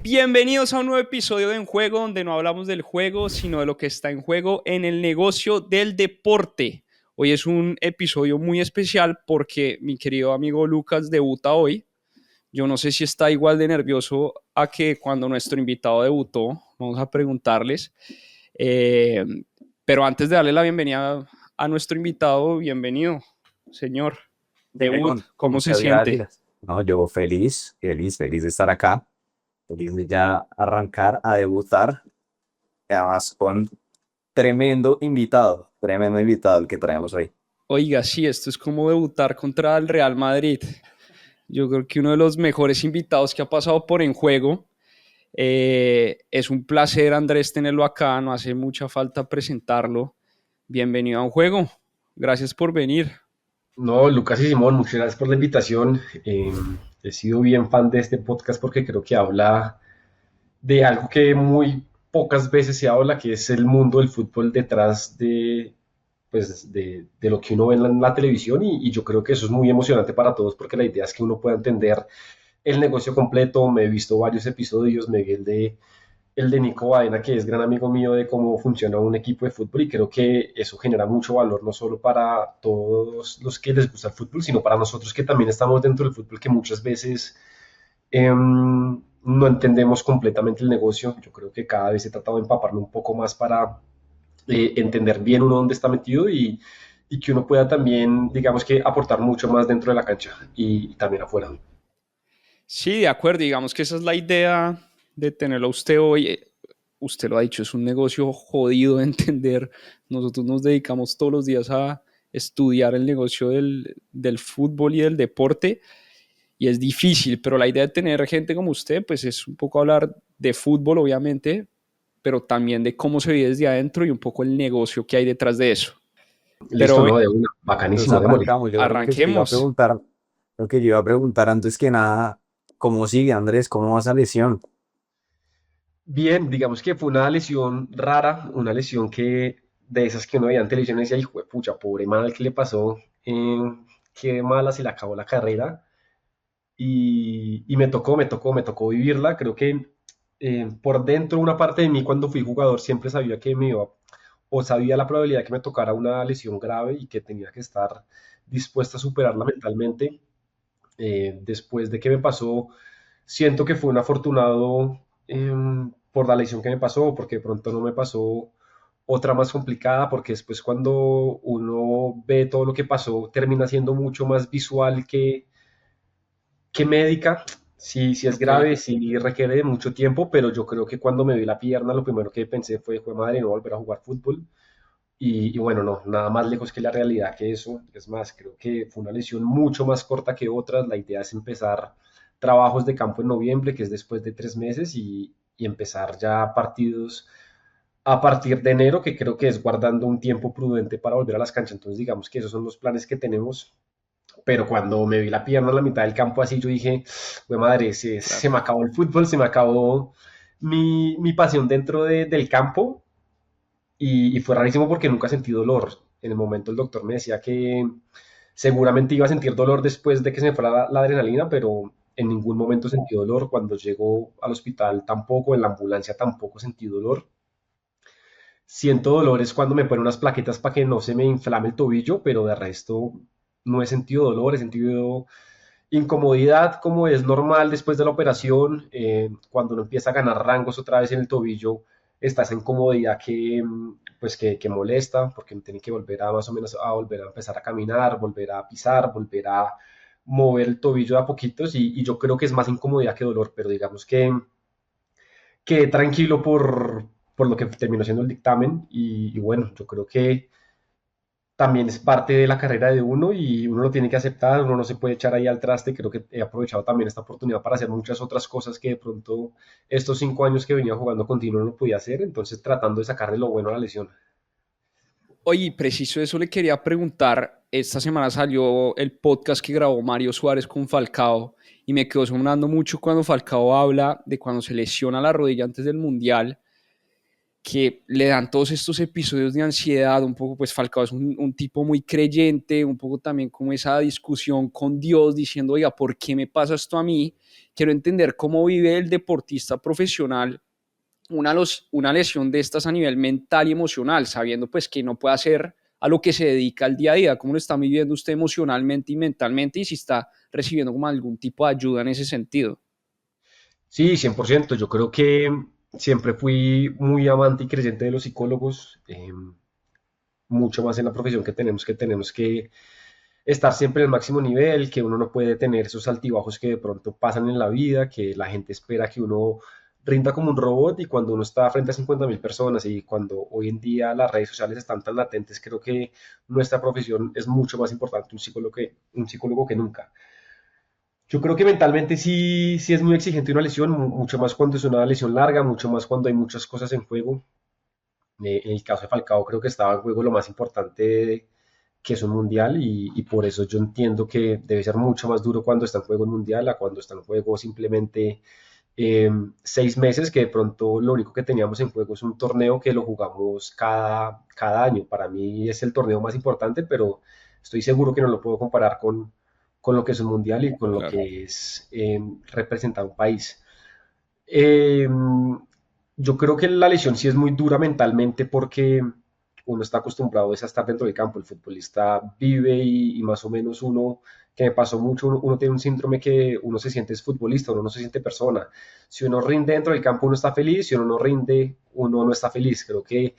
Bienvenidos a un nuevo episodio de En Juego, donde no hablamos del juego, sino de lo que está en juego en el negocio del deporte. Hoy es un episodio muy especial porque mi querido amigo Lucas debuta hoy. Yo no sé si está igual de nervioso a que cuando nuestro invitado debutó. Vamos a preguntarles. Eh, pero antes de darle la bienvenida a nuestro invitado, bienvenido, señor. Debut, ¿cómo se Muchas siente? gracias. No, yo feliz de estar acá, feliz de ya arrancar a debutar, además con tremendo invitado el que traemos hoy. Oiga, sí, esto es como debutar contra el Real Madrid. Yo creo que uno de los mejores invitados que ha pasado por En Juego. Es un placer, Andrés, tenerlo acá. No hace mucha falta presentarlo. Bienvenido a Un Juego. Gracias por venir. No, Lucas y Simón, muchas gracias por la invitación. He sido bien fan de este podcast porque creo que habla de algo que muy pocas veces se habla, que es el mundo del fútbol detrás de lo que uno ve en la televisión y yo creo que eso es muy emocionante para todos porque la idea es que uno pueda entender el negocio completo. Me he visto varios episodios, me vi el de Nico Baena, que es gran amigo mío de cómo funciona un equipo de fútbol y creo que eso genera mucho valor no solo para todos los que les gusta el fútbol, sino para nosotros que también estamos dentro del fútbol, que muchas veces no entendemos completamente el negocio. Yo creo que cada vez he tratado de empaparme un poco más para entender bien uno dónde está metido y que uno pueda también, digamos que, aportar mucho más dentro de la cancha y también afuera. Sí, de acuerdo. Digamos que esa es la idea de tenerlo a usted hoy. Usted lo ha dicho, es un negocio jodido de entender. Nosotros nos dedicamos todos los días a estudiar el negocio del fútbol y del deporte y es difícil, pero la idea de tener gente como usted, pues es un poco hablar de fútbol, obviamente, pero también de cómo se vive desde adentro y un poco el negocio que hay detrás de eso. Listo, Pero ¿no? De una, Entonces bacanísimo, démosle. arrancamos. Yo creo que te iba a arranquemos. preguntar, lo que yo iba a preguntar antes que nada, ¿cómo sigue Andrés? ¿Cómo va esa lesión? Bien, digamos que fue una lesión rara, una lesión que de esas que uno veía en televisión y decía, hijo de pucha, pobre mal, ¿qué le pasó? Eh, qué mala se le acabó la carrera. Y me tocó vivirla. Creo que por dentro una parte de mí cuando fui jugador siempre sabía que me iba, o sabía la probabilidad que me tocara una lesión grave y que tenía que estar dispuesta a superarla mentalmente. Después de que me pasó, siento que fue un afortunado por la lesión que me pasó, porque de pronto no me pasó otra más complicada, porque después cuando uno ve todo lo que pasó, termina siendo mucho más visual que médica. Sí, sí es Ok. grave, sí requiere de mucho tiempo, pero yo creo que cuando me vi la pierna, lo primero que pensé fue madre, no volver a jugar fútbol. Y bueno, no, nada más lejos que la realidad que eso. Es más, creo que fue una lesión mucho más corta que otras. La idea es empezar trabajos de campo en noviembre, que es después de 3 meses, y empezar ya partidos a partir de enero, que creo que es guardando un tiempo prudente para volver a las canchas. Entonces, digamos que esos son los planes que tenemos. Pero cuando me vi la pierna en la mitad del campo así, yo dije, güey madre, se, Claro. se me acabó el fútbol, se me acabó mi pasión dentro del campo y fue rarísimo porque nunca sentí dolor. En el momento el doctor me decía que seguramente iba a sentir dolor después de que se me fuera la adrenalina, pero en ningún momento sentí dolor. Cuando llego al hospital tampoco, en la ambulancia tampoco sentí dolor. Siento dolores cuando me ponen unas plaquetas para que no se me inflame el tobillo, pero de resto no he sentido dolor, he sentido incomodidad como es normal después de la operación. Cuando uno empieza a ganar rangos otra vez en el tobillo, está esa incomodidad que molesta, porque tiene que volver a más o menos a volver a empezar a caminar, volver a pisar, volver a mover el tobillo de a poquitos y yo creo que es más incomodidad que dolor, pero digamos que tranquilo por lo que terminó siendo el dictamen y bueno, yo creo que también es parte de la carrera de uno y uno lo tiene que aceptar, uno no se puede echar ahí al traste. Creo que he aprovechado también esta oportunidad para hacer muchas otras cosas que de pronto estos 5 años que venía jugando continuo no podía hacer, entonces tratando de sacarle lo bueno a la lesión. Oye, preciso eso le quería preguntar. Esta semana salió el podcast que grabó Mario Suárez con Falcao y me quedó sonando mucho cuando Falcao habla de cuando se lesiona la rodilla antes del Mundial, que le dan todos estos episodios de ansiedad, un poco, pues Falcao es un tipo muy creyente, un poco también como esa discusión con Dios, diciendo, oiga, ¿por qué me pasa esto a mí? Quiero entender cómo vive el deportista profesional una lesión de estas a nivel mental y emocional, sabiendo pues que no puede hacer a lo que se dedica al día a día, cómo lo está viviendo usted emocionalmente y mentalmente y si está recibiendo como algún tipo de ayuda en ese sentido. Sí, 100%. Yo creo que siempre fui muy amante y creyente de los psicólogos, mucho más en la profesión que tenemos que estar siempre en el máximo nivel, que uno no puede tener esos altibajos que de pronto pasan en la vida, que la gente espera que uno rinda como un robot y cuando uno está frente a 50.000 personas y cuando hoy en día las redes sociales están tan latentes, creo que nuestra profesión es mucho más importante un psicólogo que nunca. Yo creo que mentalmente sí, sí es muy exigente una lesión, mucho más cuando es una lesión larga, mucho más cuando hay muchas cosas en juego. En el caso de Falcao creo que estaba en juego lo más importante que es un mundial y por eso yo entiendo que debe ser mucho más duro cuando está en juego un mundial a cuando está en juego simplemente 6 meses, que de pronto lo único que teníamos en juego es un torneo que lo jugamos cada año. Para mí es el torneo más importante, pero estoy seguro que no lo puedo comparar con lo que es un mundial y con lo Claro. que es representar un país. Eh, yo creo que la lesión sí es muy dura mentalmente porque uno está acostumbrado es a estar dentro del campo. El futbolista vive y más o menos uno, que me pasó mucho, uno tiene un síndrome que uno se siente es futbolista, uno no se siente persona. Si uno rinde dentro del campo, uno está feliz, si uno no rinde, uno no está feliz. Creo que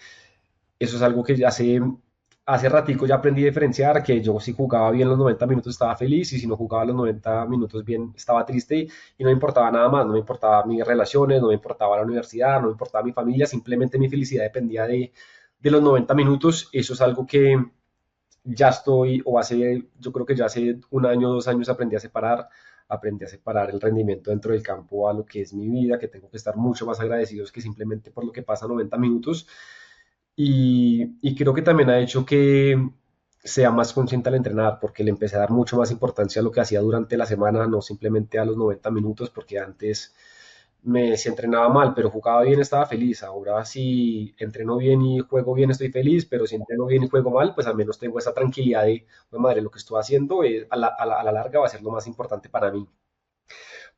eso es algo que ya hace ratico ya aprendí a diferenciar, que yo si jugaba bien los 90 minutos estaba feliz y si no jugaba los 90 minutos bien estaba triste y no me importaba nada más, no me importaba mis relaciones, no me importaba la universidad, no me importaba mi familia, simplemente mi felicidad dependía de los 90 minutos. Eso es algo que ya estoy, o hace, yo creo que ya hace un año, 2 años aprendí a separar el rendimiento dentro del campo a lo que es mi vida, que tengo que estar mucho más agradecidos que simplemente por lo que pasa 90 minutos y creo que también ha hecho que sea más consciente al entrenar, porque le empecé a dar mucho más importancia a lo que hacía durante la semana, no simplemente a los 90 minutos, porque antes si entrenaba mal, pero jugaba bien, estaba feliz. Ahora si entreno bien y juego bien, estoy feliz, pero si entreno bien y juego mal, pues al menos tengo esa tranquilidad de, "Pues, madre, lo que estoy haciendo a la larga va a ser lo más importante para mí".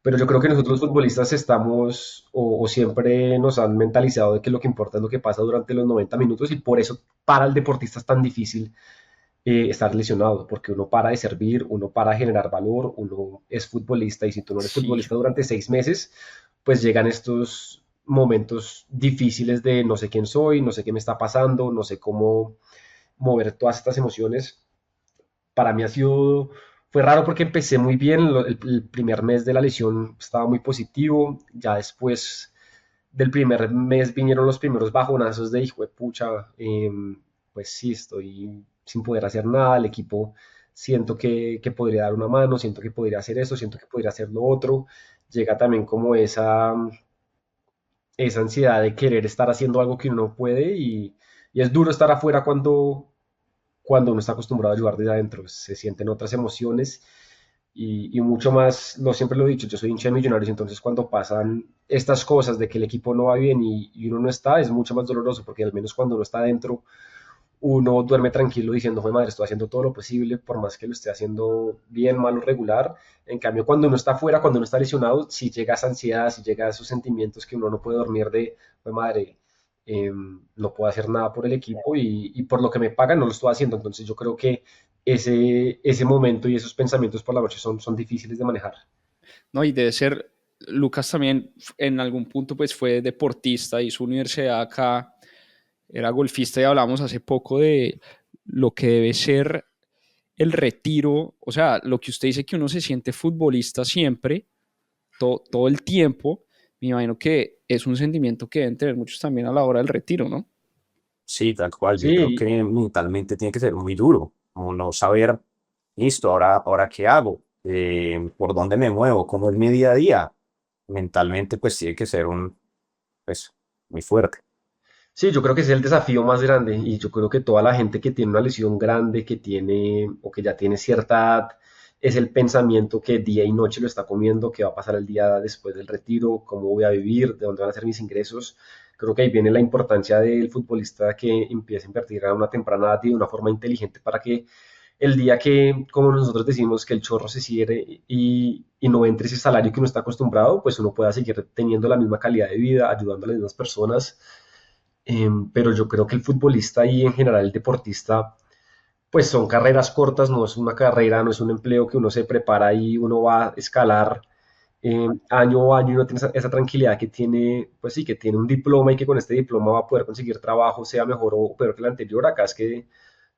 Pero yo creo que nosotros los futbolistas estamos o siempre nos han mentalizado de que lo que importa es lo que pasa durante los 90 minutos y por eso para el deportista es tan difícil estar lesionado, porque uno para de servir, uno para de generar valor, uno es futbolista y si tú no eres Sí, futbolista durante 6 meses, pues llegan estos momentos difíciles de no sé quién soy, no sé qué me está pasando, no sé cómo mover todas estas emociones. Para mí fue raro porque empecé muy bien, el primer mes de la lesión estaba muy positivo, ya después del primer mes vinieron los primeros bajonazos de hijo de pucha, pues sí, estoy sin poder hacer nada, el equipo siento que podría dar una mano, siento que podría hacer eso, siento que podría hacer lo otro, llega también como esa ansiedad de querer estar haciendo algo que uno no puede y es duro estar afuera cuando uno está acostumbrado a ayudar desde adentro, se sienten otras emociones y mucho más, siempre lo he dicho, yo soy hincha de Millonarios, entonces cuando pasan estas cosas de que el equipo no va bien y uno no está, es mucho más doloroso, porque al menos cuando uno está adentro, uno duerme tranquilo diciendo, "Jue madre, estoy haciendo todo lo posible, por más que lo esté haciendo bien, mal o regular". En cambio, cuando uno está afuera, cuando uno está lesionado, si llega esa ansiedad, si llega esos sentimientos que uno no puede dormir de, "Jue madre, no puedo hacer nada por el equipo y por lo que me pagan no lo estoy haciendo". Entonces yo creo que ese momento y esos pensamientos por la noche son difíciles de manejar. no, y debe ser, Lucas también en algún punto pues fue deportista y su universidad acá era golfista y hablamos hace poco de lo que debe ser el retiro, o sea, lo que usted dice que uno se siente futbolista siempre, todo el tiempo, me imagino que es un sentimiento que deben tener muchos también a la hora del retiro, ¿no? Sí, tal cual. Yo creo Sí, que mentalmente tiene que ser muy duro, como no saber, listo, ahora qué hago. ¿Por dónde me muevo? ¿Cómo es mi día a día? Mentalmente, pues tiene que ser pues, muy fuerte. sí, yo creo que ese es el desafío más grande y yo creo que toda la gente que tiene una lesión grande, que tiene o que ya tiene cierta edad, es el pensamiento que día y noche lo está comiendo, qué va a pasar el día después del retiro, cómo voy a vivir, de dónde van a ser mis ingresos. Creo que ahí viene la importancia del futbolista que empiece a invertir a una temprana edad y de una forma inteligente para que el día que, como nosotros decimos, que el chorro se cierre y no entre ese salario que uno está acostumbrado, pues uno pueda seguir teniendo la misma calidad de vida, ayudando a las mismas personas. Pero yo creo que el futbolista y en general el deportista, pues son carreras cortas, no es una carrera, no es un empleo que uno se prepara y uno va a escalar año a año y uno tiene esa tranquilidad que tiene, pues sí, que tiene un diploma y que con este diploma va a poder conseguir trabajo, sea mejor o peor que el anterior. Acá es que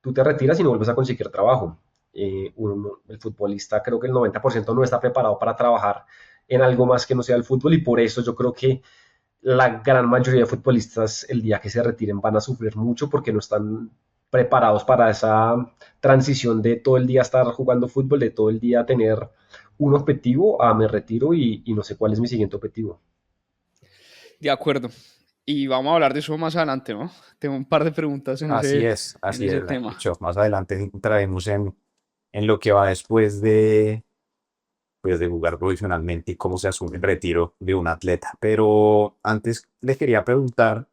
tú te retiras y no vuelves a conseguir trabajo. El futbolista, creo que el 90% no está preparado para trabajar en algo más que no sea el fútbol y por eso yo creo que la gran mayoría de futbolistas el día que se retiren van a sufrir mucho porque no están preparados para esa transición de todo el día estar jugando fútbol, de todo el día tener un objetivo a me retiro y no sé cuál es mi siguiente objetivo. De acuerdo. Y vamos a hablar de eso más adelante, ¿no? Tengo un par de preguntas en Así ese es. De tema. hecho, más adelante entraremos en lo que va después de, pues, de jugar profesionalmente y cómo se asume el retiro de un atleta. Pero antes les quería preguntar,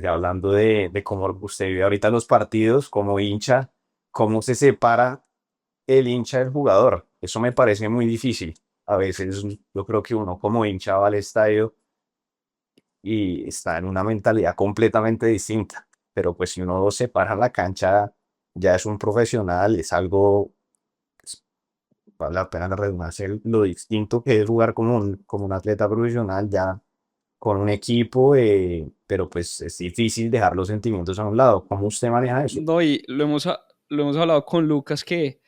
hablando de cómo usted vive ahorita los partidos como hincha, ¿cómo se separa el hincha del jugador? Eso me parece muy difícil. A veces yo creo que uno como hincha va al estadio y está en una mentalidad completamente distinta. Pero pues si uno lo separa en la cancha, ya es un profesional, es algo, pues, vale la pena la redundancia, lo distinto que es jugar como un atleta profesional ya con un equipo, pero pues es difícil dejar los sentimientos a un lado. ¿Cómo usted maneja eso? No, y lo hemos hablado con Lucas que,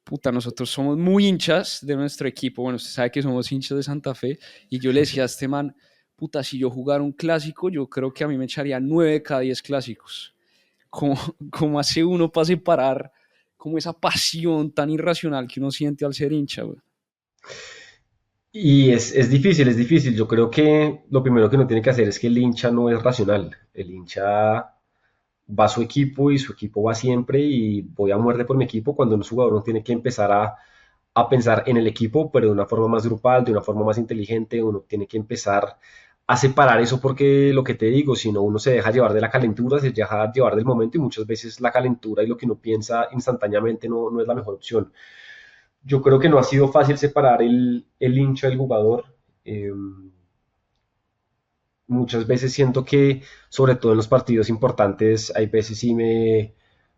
puta, nosotros somos muy hinchas de nuestro equipo. Bueno, usted sabe que somos hinchas de Santa Fe. Y yo le decía a este man, puta, si yo jugara un clásico, yo creo que a mí me echaría 9 de cada 10 clásicos. ¿Cómo, cómo hace uno para separar como esa pasión tan irracional que uno siente al ser hincha, güey? Y es difícil, es difícil. Yo creo que lo primero que uno tiene que hacer es que el hincha no es racional. El hincha va a su equipo y su equipo va siempre y voy a muerte por mi equipo cuando un jugador no tiene que empezar a pensar en el equipo, pero de una forma más grupal, de una forma más inteligente, uno tiene que empezar a separar eso porque lo que te digo, si no uno se deja llevar de la calentura, se deja llevar del momento y muchas veces la calentura y lo que uno piensa instantáneamente no es la mejor opción. Yo creo que no ha sido fácil separar el hincha del jugador. Eh, Muchas veces siento que, sobre todo en los partidos importantes, hay veces sí me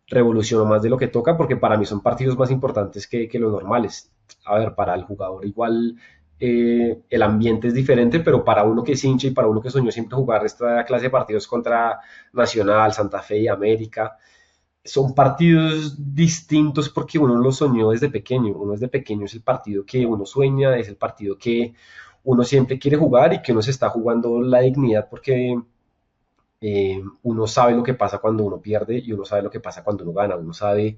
revoluciono más de lo que toca, porque para mí son partidos más importantes que los normales. A ver, para el jugador igual el ambiente es diferente, pero para uno que es hincha y para uno que soñó siempre jugar esta clase de partidos contra Nacional, Santa Fe y América, son partidos distintos porque uno lo soñó desde pequeño. Uno desde pequeño es el partido que uno sueña, es el partido que uno siempre quiere jugar y que uno se está jugando la dignidad porque uno sabe lo que pasa cuando uno pierde y uno sabe lo que pasa cuando uno gana. Uno sabe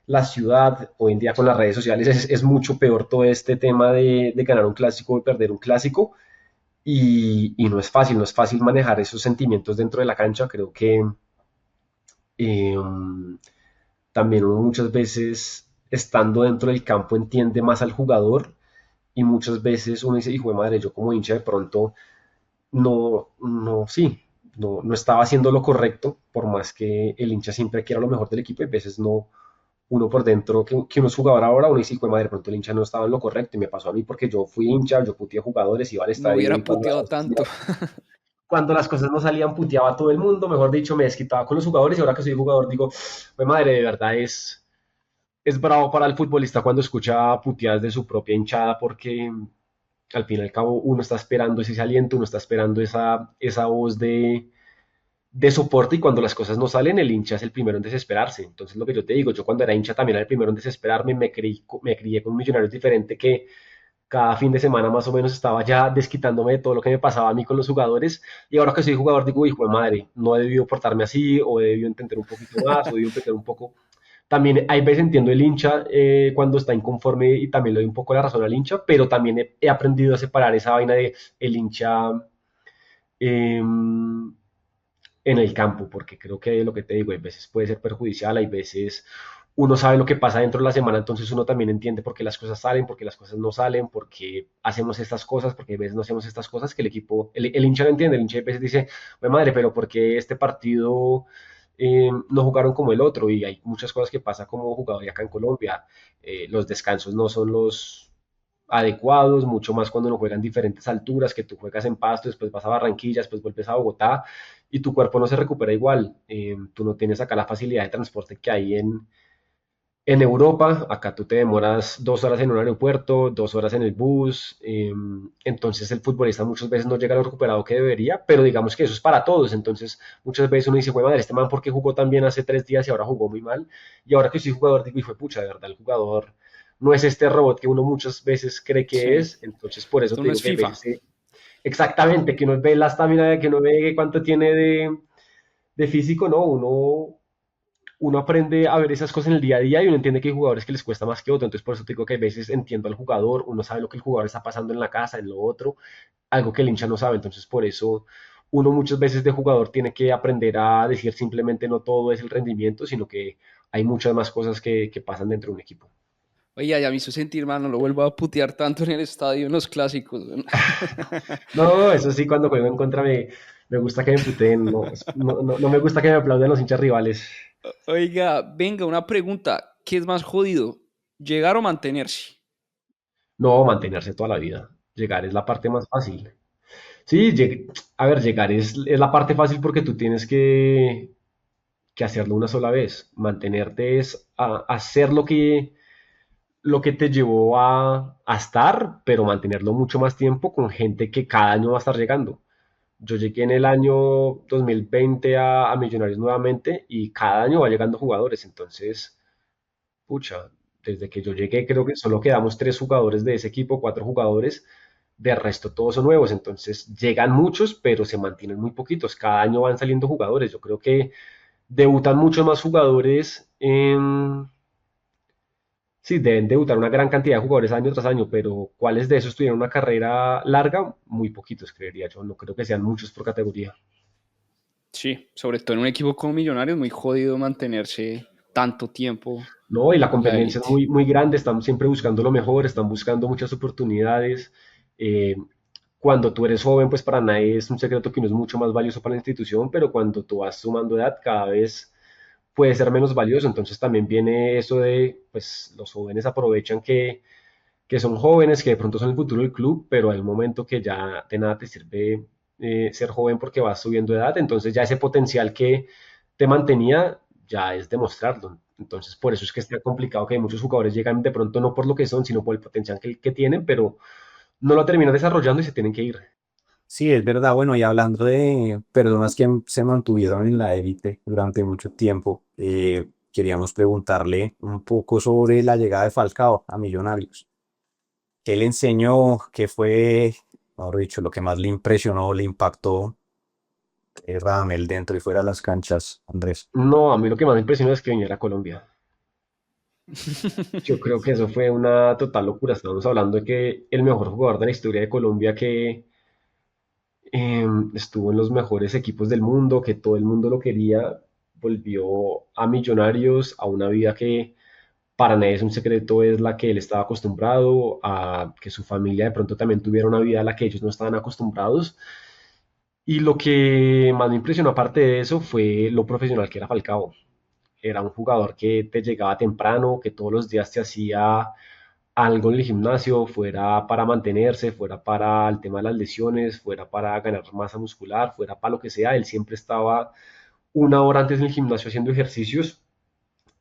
la ciudad, hoy en día con las redes sociales es mucho peor todo este tema de ganar un clásico, de perder un clásico y no es fácil, no es fácil manejar esos sentimientos dentro de la cancha. Creo que eh, también uno muchas veces estando dentro del campo entiende más al jugador y muchas veces uno dice, hijo de madre, yo como hincha de pronto sí, no estaba haciendo lo correcto, por más que el hincha siempre quiera lo mejor del equipo y a veces no, uno por dentro, que uno es jugador ahora, uno dice, hijo de madre, de pronto el hincha no estaba en lo correcto y me pasó a mí porque yo fui hincha, yo puteé jugadores, iba al No estadio hubiera y cuando las puteado cosas tanto. cuando las cosas no salían, puteaba a todo el mundo, mejor dicho, me desquitaba con los jugadores y ahora que soy jugador digo, pues madre, de verdad es bravo para el futbolista cuando escucha puteadas de su propia hinchada porque al fin y al cabo uno está esperando ese aliento, uno está esperando esa voz de soporte y cuando las cosas no salen, el hincha es el primero en desesperarse. Entonces lo que yo te digo, yo cuando era hincha también era el primero en desesperarme, me crié con un millonario diferente que cada fin de semana más o menos estaba ya desquitándome de todo lo que me pasaba a mí con los jugadores y ahora que soy jugador digo, hijo de madre, no he debido portarme así o he debido entender un poquito más o he debido pecar un poco. También hay veces entiendo el hincha cuando está inconforme y también le doy un poco la razón al hincha, pero también he aprendido a separar esa vaina de el hincha eh, en el campo, porque creo que lo que te digo, hay veces puede ser perjudicial, hay veces uno sabe lo que pasa dentro de la semana, entonces uno también entiende por qué las cosas salen, por qué las cosas no salen, por qué hacemos estas cosas, por qué a veces no hacemos estas cosas, que el equipo, el hincha no entiende, el hincha a veces dice, "Güey, madre, pero ¿por qué este partido no jugaron como el otro?" Y hay muchas cosas que pasa como jugador y acá en Colombia. Los descansos no son los adecuados, mucho más cuando uno juega en diferentes alturas, que tú juegas en Pasto, después vas a Barranquilla, después vuelves a Bogotá y tu cuerpo no se recupera igual. Tú no tienes acá la facilidad de transporte que hay en Europa. Acá tú te demoras 2 horas en un aeropuerto, 2 horas en el bus, entonces el futbolista muchas veces no llega a lo recuperado que debería, pero digamos que eso es para todos. Entonces muchas veces uno dice, güey, madre, este man, ¿por qué jugó tan bien hace 3 días y ahora jugó muy mal? Y ahora que soy jugador, digo, hijo de pucha, de verdad, el jugador no es este robot que uno muchas veces cree que Sí, es. Entonces por eso esto te no digo es que a FIFA. veces, exactamente, que uno ve la estamina, que uno ve cuánto tiene de físico, ¿no? Uno aprende a ver esas cosas en el día a día y uno entiende que hay jugadores que les cuesta más que otros. Entonces, por eso te digo que a veces entiendo al jugador, uno sabe lo que el jugador está pasando en la casa, en lo otro, algo que el hincha no sabe. Entonces, por eso uno muchas veces de jugador tiene que aprender a decir simplemente no todo es el rendimiento, sino que hay muchas más cosas que pasan dentro de un equipo. Oye, ya me hizo sentir mal, no lo vuelvo a putear tanto en el estadio, en los clásicos. No, eso sí, cuando juego en contra me gusta que me puteen, no, no me gusta que me aplauden los hinchas rivales. Oiga, venga, una pregunta. ¿Qué es más jodido? ¿Llegar o mantenerse? No, mantenerse toda la vida. Llegar es la parte más fácil. Sí, a ver, llegar es la parte fácil porque tú tienes que hacerlo una sola vez. Mantenerte es hacer lo que te llevó a estar, pero mantenerlo mucho más tiempo con gente que cada año va a estar llegando. Yo llegué en el año 2020 a Millonarios nuevamente y cada año va llegando jugadores. Entonces, pucha, desde que yo llegué creo que solo quedamos 3 jugadores de ese equipo, 4 jugadores. De resto todos son nuevos, entonces llegan muchos, pero se mantienen muy poquitos. Cada año van saliendo jugadores. Yo creo que debutan muchos más jugadores. Sí, deben debutar una gran cantidad de jugadores año tras año, pero ¿cuáles de esos tuvieron una carrera larga? Muy poquitos, creería yo. No creo que sean muchos por categoría. Sí, sobre todo en un equipo como Millonarios, muy jodido mantenerse tanto tiempo No, y la en la competencia es élite. muy, muy grande, están siempre buscando lo mejor, están buscando muchas oportunidades. Eh, Cuando tú eres joven, pues para nadie es un secreto que uno es mucho más valioso para la institución, pero cuando tú vas sumando edad, cada vez puede ser menos valioso. Entonces también viene eso de, pues los jóvenes aprovechan que son jóvenes, que de pronto son el futuro del club, pero hay un momento que ya de nada te sirve ser joven porque vas subiendo de edad, entonces ya ese potencial que te mantenía ya es demostrarlo. Entonces por eso es que está complicado que muchos jugadores llegan de pronto no por lo que son, sino por el potencial que tienen, pero no lo terminan desarrollando y se tienen que ir. Sí, es verdad. Bueno, y hablando de personas que se mantuvieron en la élite durante mucho tiempo, queríamos preguntarle un poco sobre la llegada de Falcao a Millonarios. ¿Qué le enseñó? ¿Qué fue, mejor dicho, lo que más le impresionó, le impactó Radamel dentro y fuera de las canchas, Andrés? No, a mí lo que más me impresionó es que viniera a Colombia. Yo creo que eso fue una total locura. Estamos hablando de que el mejor jugador de la historia de Colombia que estuvo en los mejores equipos del mundo, que todo el mundo lo quería, volvió a Millonarios, a una vida que para nadie es un secreto, es la que él estaba acostumbrado, a que su familia de pronto también tuviera una vida a la que ellos no estaban acostumbrados. Y lo que más me impresionó aparte de eso fue lo profesional que era Falcao. Era un jugador que te llegaba temprano, que todos los días te hacía algo en el gimnasio, fuera para mantenerse, fuera para el tema de las lesiones, fuera para ganar masa muscular, fuera para lo que sea. Él siempre estaba 1 hora antes del gimnasio haciendo ejercicios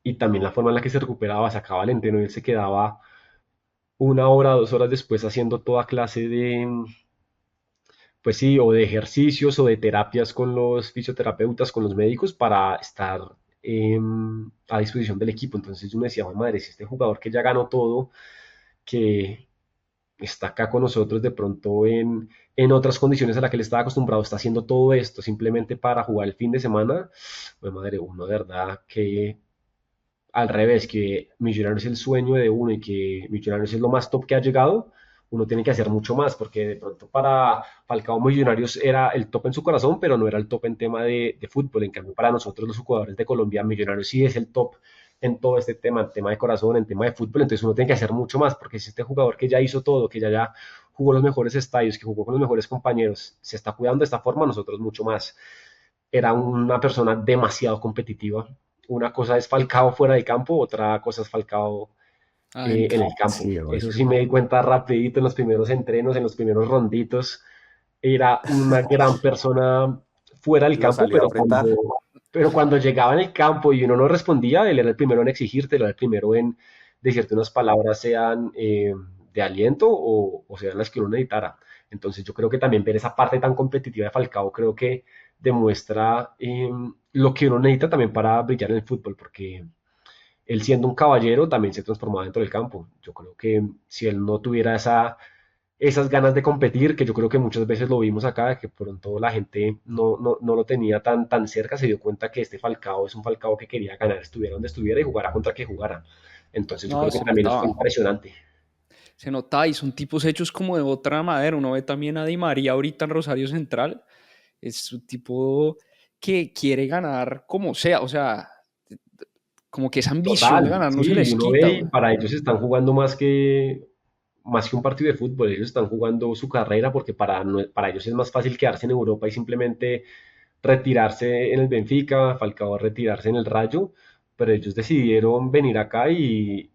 y también la forma en la que se recuperaba, sacaba el entreno y él se quedaba 1 hora, 2 horas después haciendo toda clase de, pues sí, o de ejercicios o de terapias con los fisioterapeutas, con los médicos para estar a disposición del equipo. Entonces yo me decía, "Jue madre, si este jugador que ya ganó todo, que está acá con nosotros de pronto en otras condiciones a las que él estaba acostumbrado, está haciendo todo esto simplemente para jugar el fin de semana, pues madre, uno de verdad que al revés, que Millonarios es el sueño de uno y que Millonarios es lo más top que ha llegado, uno tiene que hacer mucho más, porque de pronto para Falcao Millonarios era el top en su corazón, pero no era el top en tema de fútbol. En cambio, para nosotros los jugadores de Colombia, Millonarios sí es el top en todo este tema, en tema de corazón, en tema de fútbol, entonces uno tiene que hacer mucho más, porque si este jugador que ya hizo todo, que ya jugó los mejores estadios, que jugó con los mejores compañeros, se está cuidando de esta forma, nosotros mucho más. Era una persona demasiado competitiva. Una cosa es Falcao fuera de campo, otra cosa es Falcao Adentro. en el campo. Sí, Eso sí me di cuenta rapidito en los primeros entrenos, en los primeros ronditos. Era una gran persona fuera del Lo campo, salió a enfrentar. pero cuando llegaba en el campo y uno no respondía, él era el primero en exigirte, él era el primero en decirte unas palabras, sean de aliento o sean las que uno necesitara. Entonces yo creo que también ver esa parte tan competitiva de Falcao creo que demuestra lo que uno necesita también para brillar en el fútbol, porque él siendo un caballero también se transformaba dentro del campo. Yo creo que si él no tuviera esas ganas de competir, que yo creo que muchas veces lo vimos acá, que pronto la gente no lo tenía tan cerca, se dio cuenta que este Falcao es un Falcao que quería ganar, estuviera donde estuviera y jugara contra que jugara. Entonces yo No, creo que se también eso fue notaba. impresionante. Se notaba y son tipos hechos como de otra madera. Uno ve también a Di María ahorita en Rosario Central. Es un tipo que quiere ganar como sea. O sea, como que esa ambición de Total, ganar no se sí, les uno quita, ve y güey. para ellos están jugando más que un partido de fútbol, ellos están jugando su carrera porque para ellos es más fácil quedarse en Europa y simplemente retirarse en el Benfica, Falcao retirarse en el Rayo, pero ellos decidieron venir acá y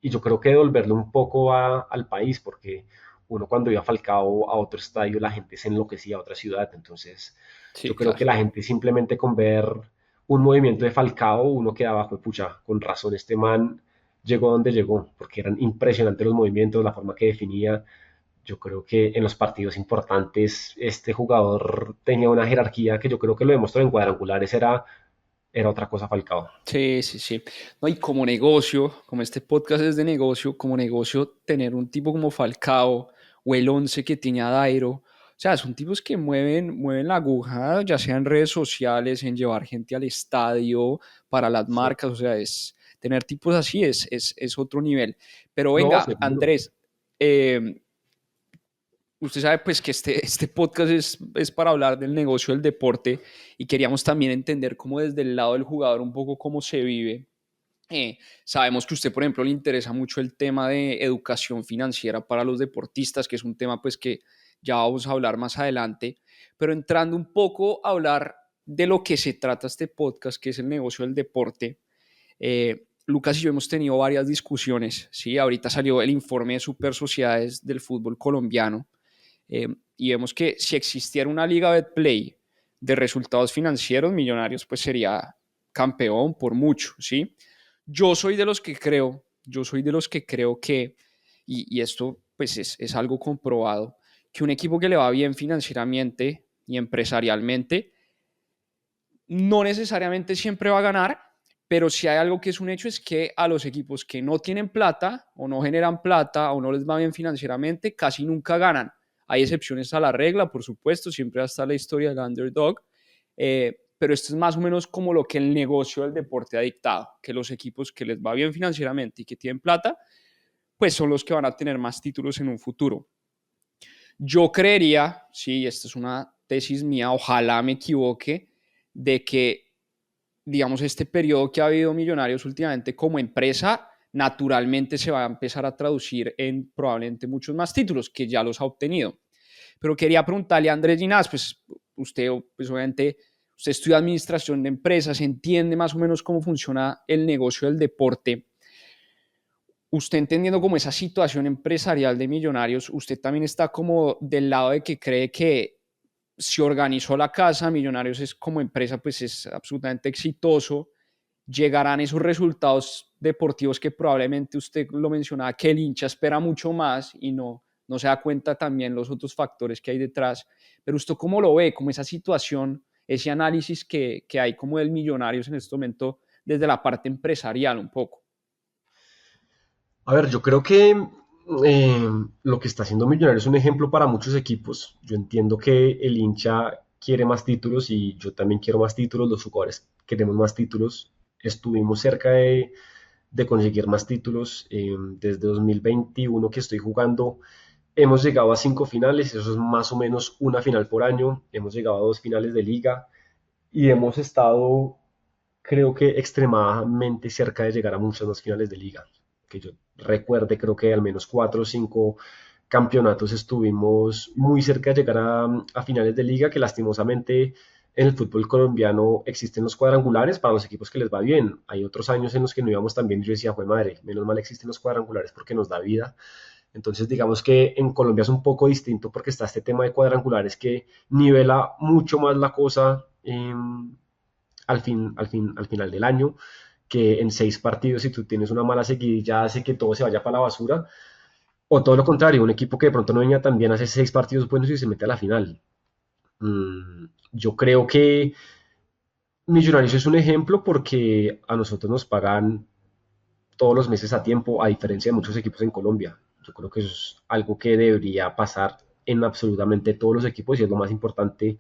yo creo que devolverle un poco al país, porque uno cuando iba a Falcao a otro estadio, la gente se enloquecía a otra ciudad, entonces yo Sí, creo claro. que la gente simplemente con ver un movimiento de Falcao, uno quedaba, pues, pucha, con razón, este man llegó a donde llegó, porque eran impresionantes los movimientos, la forma que definía. Yo creo que en los partidos importantes este jugador tenía una jerarquía que yo creo que lo demostró en cuadrangulares, era otra cosa Falcao. Sí, sí, sí. No, y como negocio, como este podcast es de negocio, como negocio, tener un tipo como Falcao o el 11 que tiene a Dairo, o sea, son tipos que mueven la aguja, ya sea en redes sociales, en llevar gente al estadio, para las Sí. marcas, o sea, tener tipos así es otro nivel. Pero No, venga, seguro. Andrés, usted sabe pues que este podcast es para hablar del negocio del deporte y queríamos también entender cómo desde el lado del jugador un poco cómo se vive. Sabemos que a usted, por ejemplo, le interesa mucho el tema de educación financiera para los deportistas, que es un tema pues que ya vamos a hablar más adelante, pero entrando un poco a hablar de lo que se trata este podcast, que es el negocio del deporte. Lucas y yo hemos tenido varias discusiones, ¿sí? Ahorita salió el informe de super sociedades del fútbol colombiano, y vemos que si existiera una liga Betplay de resultados financieros, Millonarios pues sería campeón por mucho, ¿sí? Yo soy de los que creo que, y esto pues es algo comprobado, que un equipo que le va bien financieramente y empresarialmente no necesariamente siempre va a ganar, pero si hay algo que es un hecho es que a los equipos que no tienen plata o no generan plata o no les va bien financieramente, casi nunca ganan. Hay excepciones a la regla, por supuesto, siempre va a estar la historia del underdog, pero esto es más o menos como lo que el negocio del deporte ha dictado, que los equipos que les va bien financieramente y que tienen plata, pues son los que van a tener más títulos en un futuro. Yo creería, sí, esta es una tesis mía, ojalá me equivoque, de que, digamos, este periodo que ha habido Millonarios últimamente como empresa, naturalmente se va a empezar a traducir en probablemente muchos más títulos, que ya los ha obtenido. Pero quería preguntarle a Andrés Ginás, pues usted, pues obviamente, usted estudia administración de empresas, entiende más o menos cómo funciona el negocio del deporte. Usted entendiendo como esa situación empresarial de Millonarios, usted también está como del lado de que cree que se organizó la casa, Millonarios es como empresa, pues es absolutamente exitoso, llegarán esos resultados deportivos que probablemente usted lo mencionaba, que el hincha espera mucho más y no se da cuenta también los otros factores que hay detrás. Pero usted cómo lo ve, como esa situación, ese análisis que hay como del Millonarios en este momento desde la parte empresarial un poco. A ver, yo creo que eh, lo que está haciendo Millonarios es un ejemplo para muchos equipos. Yo entiendo que el hincha quiere más títulos y yo también quiero más títulos, los jugadores queremos más títulos. Estuvimos cerca de conseguir más títulos. Desde 2021 que estoy jugando, hemos llegado a 5 finales, eso es más o menos una final por año. Hemos llegado a 2 finales de liga y hemos estado creo que extremadamente cerca de llegar a muchas más finales de liga. Que yo recuerde, creo que al menos 4 o 5 campeonatos estuvimos muy cerca de llegar a finales de liga, que lastimosamente en el fútbol colombiano existen los cuadrangulares para los equipos que les va bien. Hay otros años en los que no íbamos tan bien y yo decía, fue madre, menos mal existen los cuadrangulares porque nos da vida. Entonces, digamos que en Colombia es un poco distinto porque está este tema de cuadrangulares que nivela mucho más la cosa al final del año, que en 6 partidos, si tú tienes una mala seguidilla, hace que todo se vaya para la basura. O todo lo contrario, un equipo que de pronto no venía tan bien hace 6 partidos buenos y se mete a la final. Yo creo que Millonarios es un ejemplo porque a nosotros nos pagan todos los meses a tiempo, a diferencia de muchos equipos en Colombia. Yo creo que eso es algo que debería pasar en absolutamente todos los equipos y es lo más importante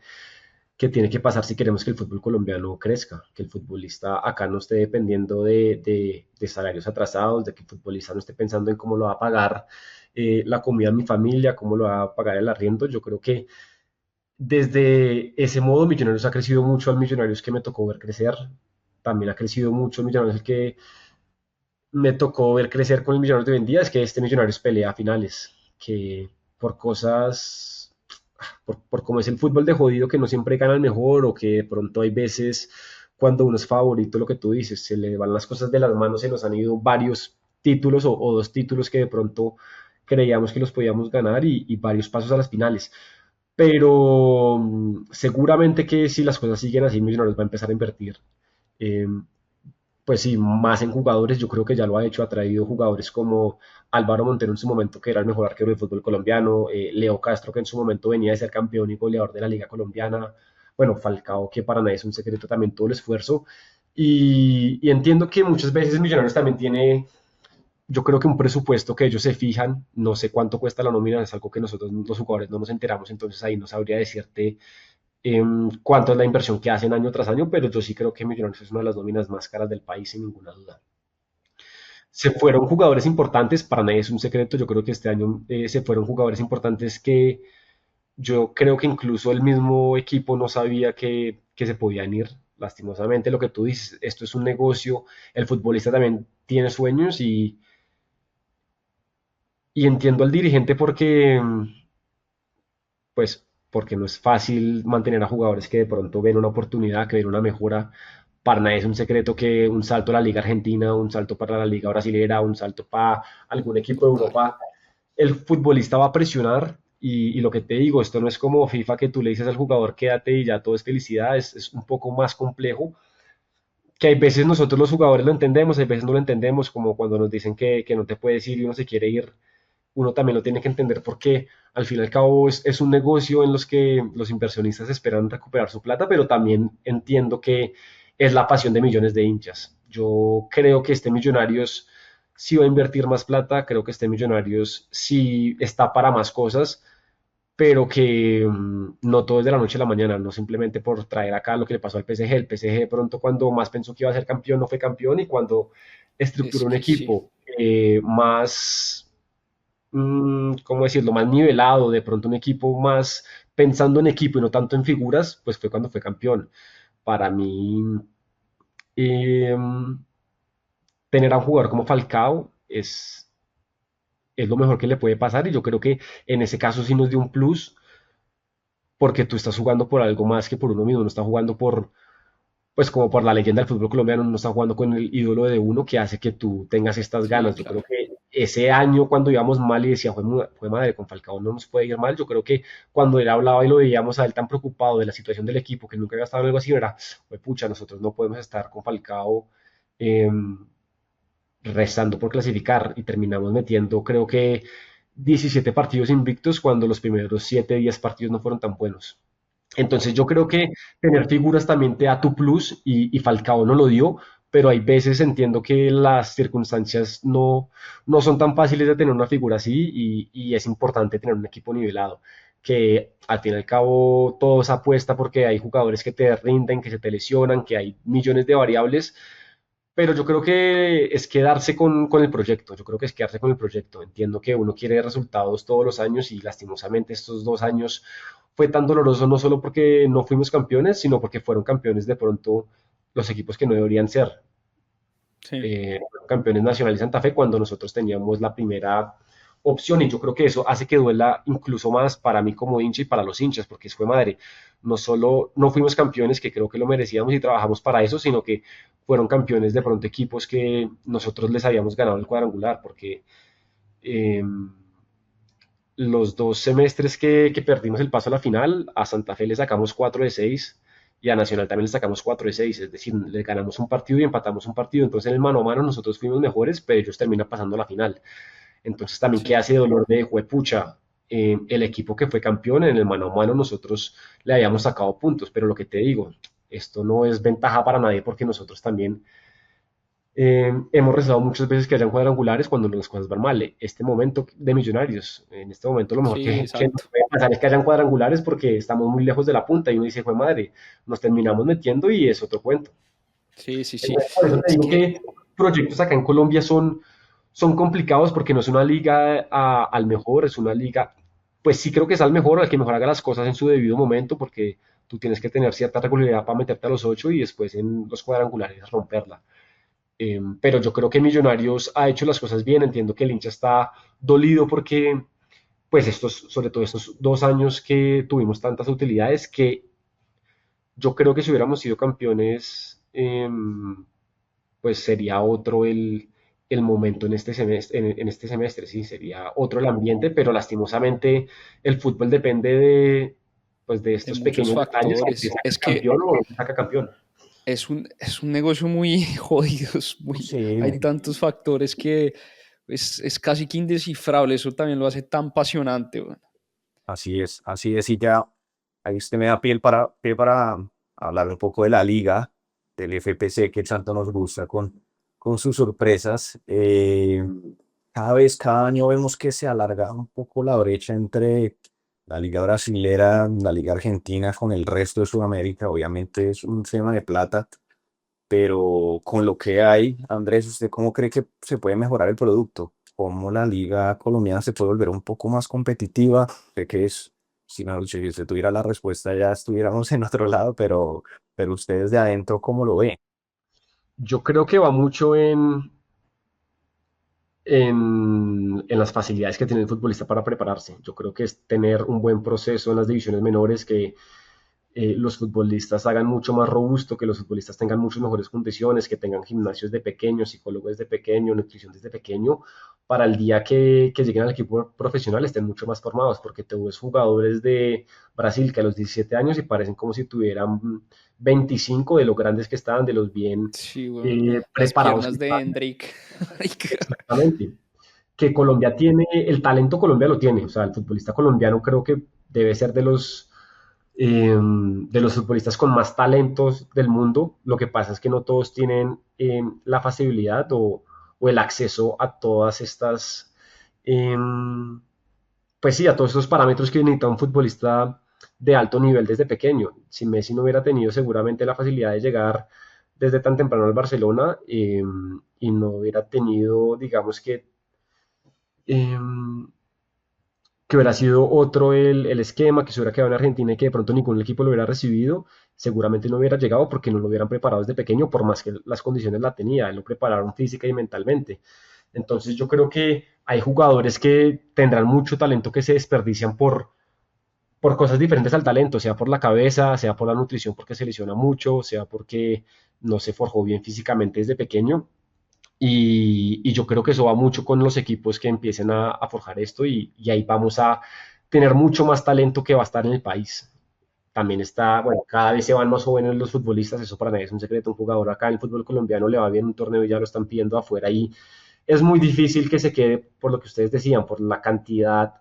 que tiene que pasar si queremos que el fútbol colombiano crezca, que el futbolista acá no esté dependiendo de salarios atrasados, de que el futbolista no esté pensando en cómo lo va a pagar la comida a mi familia, cómo lo va a pagar el arriendo. Yo creo que desde ese modo Millonarios ha crecido mucho al Millonarios que me tocó ver crecer, también ha crecido mucho el Millonarios que me tocó ver crecer con el Millonarios de hoy en día, es que este Millonarios pelea a finales, que por cosas, por cómo es el fútbol de jodido, que no siempre gana el mejor, o que de pronto hay veces cuando uno es favorito, lo que tú dices, se le van las cosas de las manos, se nos han ido varios títulos o 2 títulos que de pronto creíamos que los podíamos ganar y varios pasos a las finales. Pero seguramente que si las cosas siguen así, Millonarios va a empezar a invertir. Eh, pues sí, más en jugadores, yo creo que ya lo ha hecho, ha traído jugadores como Álvaro Montero en su momento, que era el mejor arquero del fútbol colombiano, Leo Castro, que en su momento venía de ser campeón y goleador de la Liga Colombiana, bueno, Falcao, que para nadie es un secreto también todo el esfuerzo, y entiendo que muchas veces Millonarios también tiene, yo creo que un presupuesto que ellos se fijan, no sé cuánto cuesta la nómina, es algo que nosotros los jugadores no nos enteramos, entonces ahí no sabría decirte cuánto es la inversión que hacen año tras año, pero yo sí creo que Millonarios es una de las nóminas más caras del país, sin ninguna duda. Se fueron jugadores importantes, para nadie es un secreto, yo creo que este año se fueron jugadores importantes que yo creo que incluso el mismo equipo no sabía que se podían ir. Lastimosamente, lo que tú dices, esto es un negocio, el futbolista también tiene sueños y entiendo al dirigente porque pues porque no es fácil mantener a jugadores que de pronto ven una oportunidad, que ven una mejora. Para nadie es un secreto que un salto a la Liga Argentina, un salto para la Liga Brasilera, un salto para algún equipo de Total. Europa, el futbolista va a presionar y lo que te digo, esto no es como FIFA que tú le dices al jugador quédate y ya todo es felicidad, es un poco más complejo, que hay veces nosotros los jugadores lo entendemos, hay veces no lo entendemos, como cuando nos dicen que no te puedes ir y uno se quiere ir, uno también lo tiene que entender porque al fin y al cabo es un negocio en los que los inversionistas esperan recuperar su plata, pero también entiendo que es la pasión de millones de hinchas. Yo creo que este Millonarios sí va a invertir más plata, creo que este Millonarios sí está para más cosas, pero que no todo es de la noche a la mañana, no simplemente por traer acá lo que le pasó al PSG. El PSG de pronto cuando más pensó que iba a ser campeón no fue campeón y cuando estructuró Es un que sí. equipo más ¿cómo decirlo?, más nivelado, de pronto un equipo más pensando en equipo y no tanto en figuras, pues fue cuando fue campeón. Para mí, eh, tener a un jugador como Falcao es lo mejor que le puede pasar y yo creo que en ese caso sí nos dio un plus porque tú estás jugando por algo más que por uno mismo, no estás jugando pues como por la leyenda del fútbol colombiano, no está jugando con el ídolo de uno que hace que tú tengas estas Sí, ganas. Yo creo claro. que ese año cuando íbamos mal y decía, fue madre, con Falcao no nos puede ir mal, yo creo que cuando él hablaba y lo veíamos a él tan preocupado de la situación del equipo, que nunca había estado en algo así, era, pues pucha, nosotros no podemos estar con Falcao eh, rezando por clasificar y terminamos metiendo, creo que 17 partidos invictos cuando los primeros 7 10 partidos no fueron tan buenos. Entonces yo creo que tener figuras también te da tu plus y Falcao no lo dio, pero hay veces entiendo que las circunstancias no son tan fáciles de tener una figura así y es importante tener un equipo nivelado, que al fin y al cabo todo se apuesta porque hay jugadores que te rinden, que se te lesionan, que hay millones de variables, pero yo creo que es quedarse con el proyecto, yo creo que es quedarse con el proyecto. Entiendo que uno quiere resultados todos los años y lastimosamente estos 2 años fue tan doloroso no solo porque no fuimos campeones, sino porque fueron campeones de pronto los equipos que no deberían ser Sí, campeones nacionales Santa Fe cuando nosotros teníamos la primera opción y yo creo que eso hace que duela incluso más para mí como hincha y para los hinchas porque fue madre, no solo no fuimos campeones que creo que lo merecíamos y trabajamos para eso, sino que fueron campeones de pronto equipos que nosotros les habíamos ganado el cuadrangular porque eh, los dos semestres que perdimos el paso a la final, a Santa Fe le sacamos 4 de 6 y a Nacional también le sacamos 4 de 6, es decir, le ganamos un partido y empatamos un partido, entonces en el mano a mano nosotros fuimos mejores, pero ellos terminan pasando a la final. Entonces también queda sí. ese dolor de juepucha, el equipo que fue campeón en el mano a mano nosotros le habíamos sacado puntos, pero lo que te digo, esto no es ventaja para nadie porque nosotros también hemos rezado muchas veces que hayan cuadrangulares cuando las cosas van mal. Este momento de Millonarios, en este momento lo mejor Sí, que nos exacto. puede pasar es que hayan cuadrangulares porque estamos muy lejos de la punta y uno dice, fue madre, nos terminamos metiendo y es otro cuento. Sí, sí, sí. Entonces, por eso te Es digo que que proyectos acá en Colombia son complicados porque no es una liga al mejor, es una liga, pues sí creo que es al mejor, al que mejor haga las cosas en su debido momento porque tú tienes que tener cierta regularidad para meterte a los ocho y después en los cuadrangulares romperla. Pero yo creo que Millonarios ha hecho las cosas bien. Entiendo que el hincha está dolido porque, pues, sobre todo estos 2 años que tuvimos tantas utilidades, que yo creo que si hubiéramos sido campeones, pues sería otro el momento en este semestre, en este semestre, sí, sería otro el ambiente, pero lastimosamente el fútbol depende pues, de de estos muchos pequeños detalles que te factores. saca Es que campeón o no te saca campeón. es un negocio muy jodido, Sí, hay tantos factores que es casi que indescifrable. Eso también lo hace tan apasionante, weón. así es, así es. Y ya, ahí usted me da pie para hablar un poco de la liga, del FPC que tanto nos gusta con sus sorpresas. Cada año vemos que se alarga un poco la brecha entre la liga brasilera, la liga argentina con el resto de Sudamérica. Obviamente es un tema de plata, pero con lo que hay, Andrés, ¿usted cómo cree que se puede mejorar el producto? ¿Cómo la liga colombiana se puede volver un poco más competitiva? Sé que es, si no, si usted tuviera la respuesta ya estuviéramos en otro lado, pero ustedes de adentro, ¿cómo lo ven? Yo creo que va mucho en las facilidades que tiene el futbolista para prepararse. Yo creo que es tener un buen proceso en las divisiones menores, que los futbolistas hagan mucho más robusto, que los futbolistas tengan muchas mejores condiciones, que tengan gimnasios de pequeño, psicólogos desde pequeño, nutrición desde pequeño, para el día que lleguen al equipo profesional estén mucho más formados, porque te ves jugadores de Brasil que a los 17 años y parecen como si tuvieran 25 de lo grandes que estaban, de los bien Sí, weón. Las preparados que piernas de estaban. Hendrik. Marica. Exactamente. Que Colombia tiene, el talento Colombia lo tiene, o sea, el futbolista colombiano creo que debe ser de los futbolistas con más talentos del mundo. Lo que pasa es que no todos tienen la facilidad o el acceso a todas estas, eh, pues sí, a todos estos parámetros que necesita un futbolista de alto nivel desde pequeño. Si Messi no hubiera tenido seguramente la facilidad de llegar desde tan temprano al Barcelona y no hubiera tenido, digamos eh, que hubiera sido otro el esquema, que se hubiera quedado en Argentina y que de pronto ningún equipo lo hubiera recibido, seguramente no hubiera llegado porque no lo hubieran preparado desde pequeño, por más que las condiciones la tenía, lo prepararon física y mentalmente. Entonces yo creo que hay jugadores que tendrán mucho talento que se desperdician por cosas diferentes al talento, sea por la cabeza, sea por la nutrición porque se lesiona mucho, sea porque no se forjó bien físicamente desde pequeño. Y yo creo que eso va mucho con los equipos que empiecen a forjar esto y ahí vamos a tener mucho más talento que va a estar en el país. También está, bueno, cada vez se van más jóvenes los futbolistas, eso para nadie es un secreto. Un jugador acá en el fútbol colombiano le va bien un torneo y ya lo están pidiendo afuera y es muy difícil que se quede por lo que ustedes decían, por la cantidad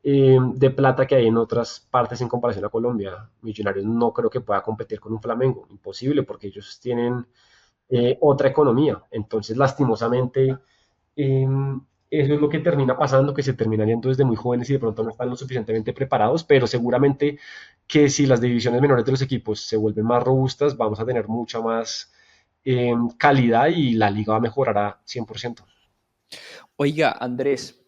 de plata que hay en otras partes en comparación a Colombia. Millonarios no creo que pueda competir con un Flamengo, imposible, porque ellos tienen otra economía. Entonces, lastimosamente, eh, eso es lo que termina pasando, que se terminan yendo desde muy jóvenes y de pronto no están lo suficientemente preparados, pero seguramente que si las divisiones menores de los equipos se vuelven más robustas, vamos a tener mucha más calidad y la liga va a mejorar a 100%. Oiga, Andrés,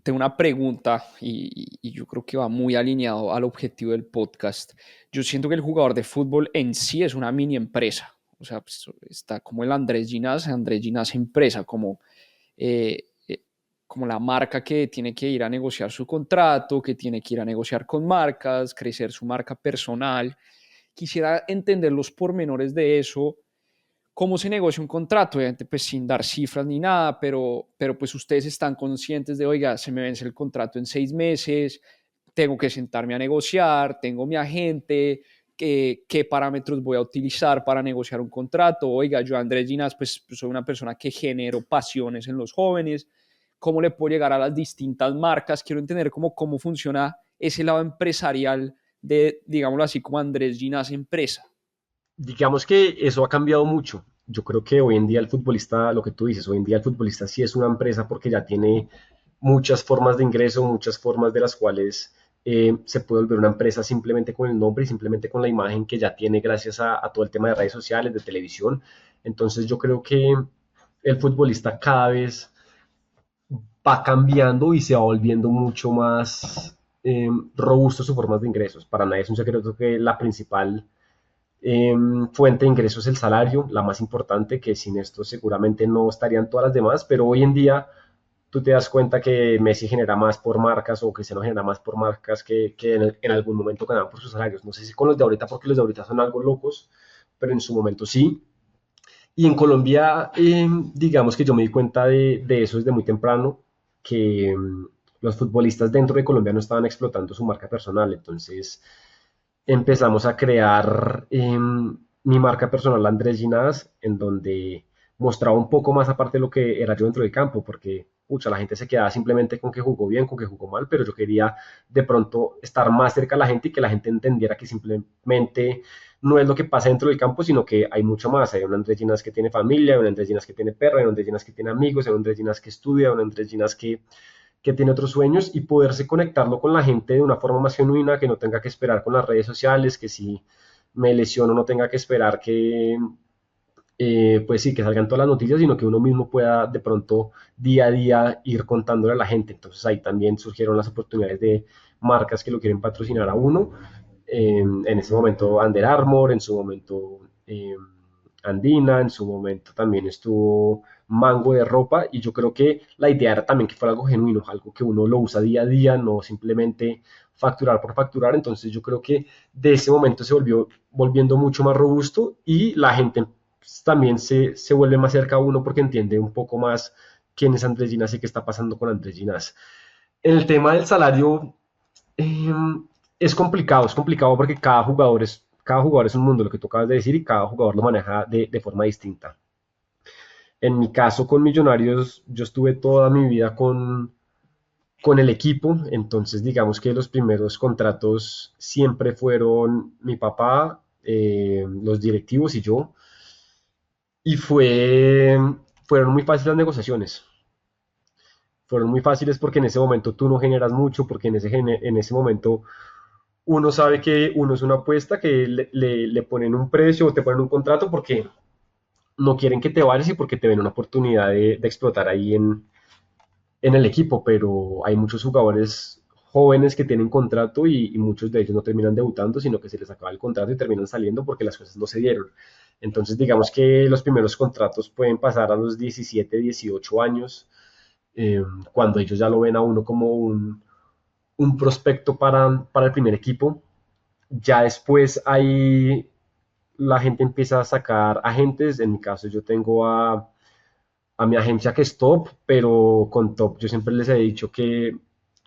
tengo una pregunta y yo creo que va muy alineado al objetivo del podcast. Yo siento que el jugador de fútbol en sí es una mini empresa. O sea, pues, está como el Andrés Ginás empresa, eh, eh, como la marca que tiene que ir a negociar su contrato, que tiene que ir a negociar con marcas, crecer su marca personal. Quisiera entender los pormenores de eso, cómo se negocia un contrato, obviamente pues sin dar cifras ni nada, pero pues ustedes están conscientes de, oiga, se me vence el contrato en 6 meses, tengo que sentarme a negociar, tengo mi agente, qué parámetros voy a utilizar para negociar un contrato, oiga, yo Andrés Ginás pues soy una persona que genero pasiones en los jóvenes, cómo le puedo llegar a las distintas marcas, quiero entender cómo funciona ese lado empresarial de, digámoslo así, como Andrés Ginás empresa. Digamos que eso ha cambiado mucho. Yo creo que hoy en día el futbolista, lo que tú dices, hoy en día el futbolista sí es una empresa porque ya tiene muchas formas de ingreso, muchas formas de las cuales se puede volver una empresa simplemente con el nombre y simplemente con la imagen que ya tiene gracias a todo el tema de redes sociales, de televisión. Entonces yo creo que el futbolista cada vez va cambiando y se va volviendo mucho más robusto sus formas de ingresos. Para nadie es un secreto que la principal fuente de ingresos es el salario, la más importante, que sin esto seguramente no estarían todas las demás, pero hoy en día tú te das cuenta que Messi genera más por marcas o Cristiano genera más por marcas que en algún momento ganaban por sus salarios. No sé si con los de ahorita, porque los de ahorita son algo locos, pero en su momento sí. Y en Colombia, digamos que yo me di cuenta de eso desde muy temprano, que los futbolistas dentro de Colombia no estaban explotando su marca personal. Entonces empezamos a crear mi marca personal Andrés Ginás, en donde mostraba un poco más aparte de lo que era yo dentro del campo, porque pucha, la gente se quedaba simplemente con que jugó bien, con que jugó mal, pero yo quería de pronto estar más cerca de la gente y que la gente entendiera que simplemente no es lo que pasa dentro del campo, sino que hay mucho más. Hay un Andrés Ginás que tiene familia, hay un Andrés Ginás que tiene perro, hay un Andrés Ginás que tiene amigos, hay un Andrés Ginás que estudia, hay un Andrés Ginás que tiene otros sueños y poderse conectarlo con la gente de una forma más genuina, que no tenga que esperar con las redes sociales, que si me lesiono no tenga que esperar que, pues sí, que salgan todas las noticias, sino que uno mismo pueda de pronto día a día ir contándole a la gente. Entonces ahí también surgieron las oportunidades de marcas que lo quieren patrocinar a uno. En ese momento Under Armour, en su momento Andina, en su momento también estuvo Mango de ropa y yo creo que la idea era también que fuera algo genuino, algo que uno lo usa día a día, no simplemente facturar por facturar. Entonces yo creo que de ese momento se volvió volviendo mucho más robusto y la gente también se vuelve más cerca a uno porque entiende un poco más quién es Andrés Ginás y qué está pasando con Andrés Ginás. En el tema del salario, eh, es complicado porque cada jugador es un mundo, lo que tú acabas de decir, y cada jugador lo maneja de forma distinta. En mi caso con Millonarios, yo estuve toda mi vida con el equipo, entonces digamos que los primeros contratos siempre fueron mi papá, los directivos y yo, y fueron muy fáciles las negociaciones. Fueron muy fáciles porque en ese momento tú no generas mucho, porque en ese momento uno sabe que uno es una apuesta, que le ponen un precio o te ponen un contrato porque no quieren que te vayas y porque te ven una oportunidad de explotar ahí en el equipo, pero hay muchos jugadores jóvenes que tienen contrato y muchos de ellos no terminan debutando, sino que se les acaba el contrato y terminan saliendo porque las cosas no se dieron. Entonces, digamos que los primeros contratos pueden pasar a los 17, 18 años, cuando ellos ya lo ven a uno como un prospecto para el primer equipo. Ya después ahí la gente empieza a sacar agentes. En mi caso, yo tengo a mi agencia que es Top, pero con Top yo siempre les he dicho que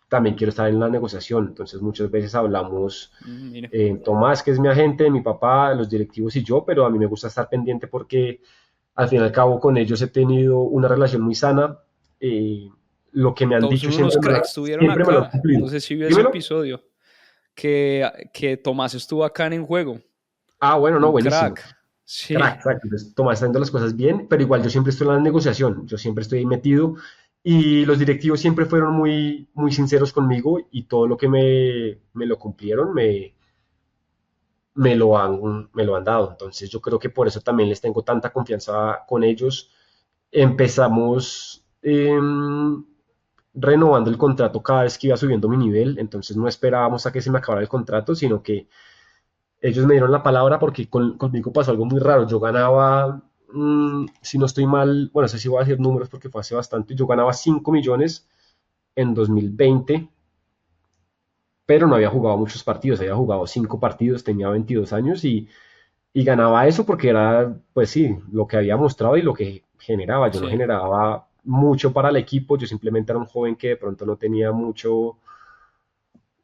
también quiero estar en la negociación. Entonces, muchas veces hablamos Mira. Tomás, que es mi agente, mi papá, los directivos y yo, pero a mí me gusta estar pendiente porque al fin y al cabo con ellos he tenido una relación muy sana. Eh, lo que me han Todos dicho son unos cracks, estuvieron siempre me lo han acá. cumplido. No sé si vio ese Dímelo. episodio, que Tomás estuvo acá en juego. Ah, bueno, no, Un buenísimo. crack. Crack, Sí. crack. Entonces, Tomás está haciendo las cosas bien, pero igual yo siempre estoy en la negociación, yo siempre estoy ahí metido y los directivos siempre fueron muy, muy sinceros conmigo y todo lo que me lo cumplieron, me lo han dado. Entonces yo creo que por eso también les tengo tanta confianza con ellos. Empezamos renovando el contrato cada vez que iba subiendo mi nivel, entonces no esperábamos a que se me acabara el contrato, sino que ellos me dieron la palabra porque conmigo pasó algo muy raro. Yo ganaba, si no estoy mal, bueno, no sé si voy a decir números porque fue hace bastante, yo ganaba 5 millones en 2020, pero no había jugado muchos partidos, había jugado 5 partidos, tenía 22 años y ganaba eso porque era, pues sí, lo que había mostrado y lo que generaba. Yo no Sí, generaba mucho para el equipo, yo simplemente era un joven que de pronto no tenía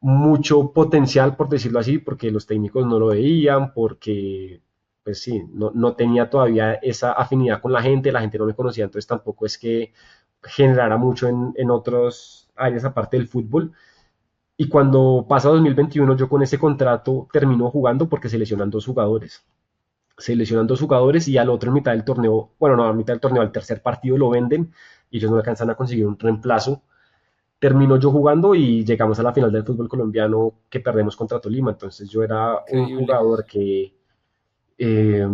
mucho potencial, por decirlo así, porque los técnicos no lo veían, porque, pues sí, no tenía todavía esa afinidad con la gente no me conocía, entonces tampoco es que generara mucho en otras áreas aparte del fútbol. Y cuando pasa 2021, yo con ese contrato termino jugando porque se lesionan dos jugadores. Se lesionan dos jugadores y al otro en mitad del torneo, bueno, no, a mitad del torneo, al tercer partido lo venden y ellos no alcanzan a conseguir un reemplazo. Termino yo jugando y llegamos a la final del fútbol colombiano que perdemos contra Tolima. Entonces yo era un increíble. jugador eh,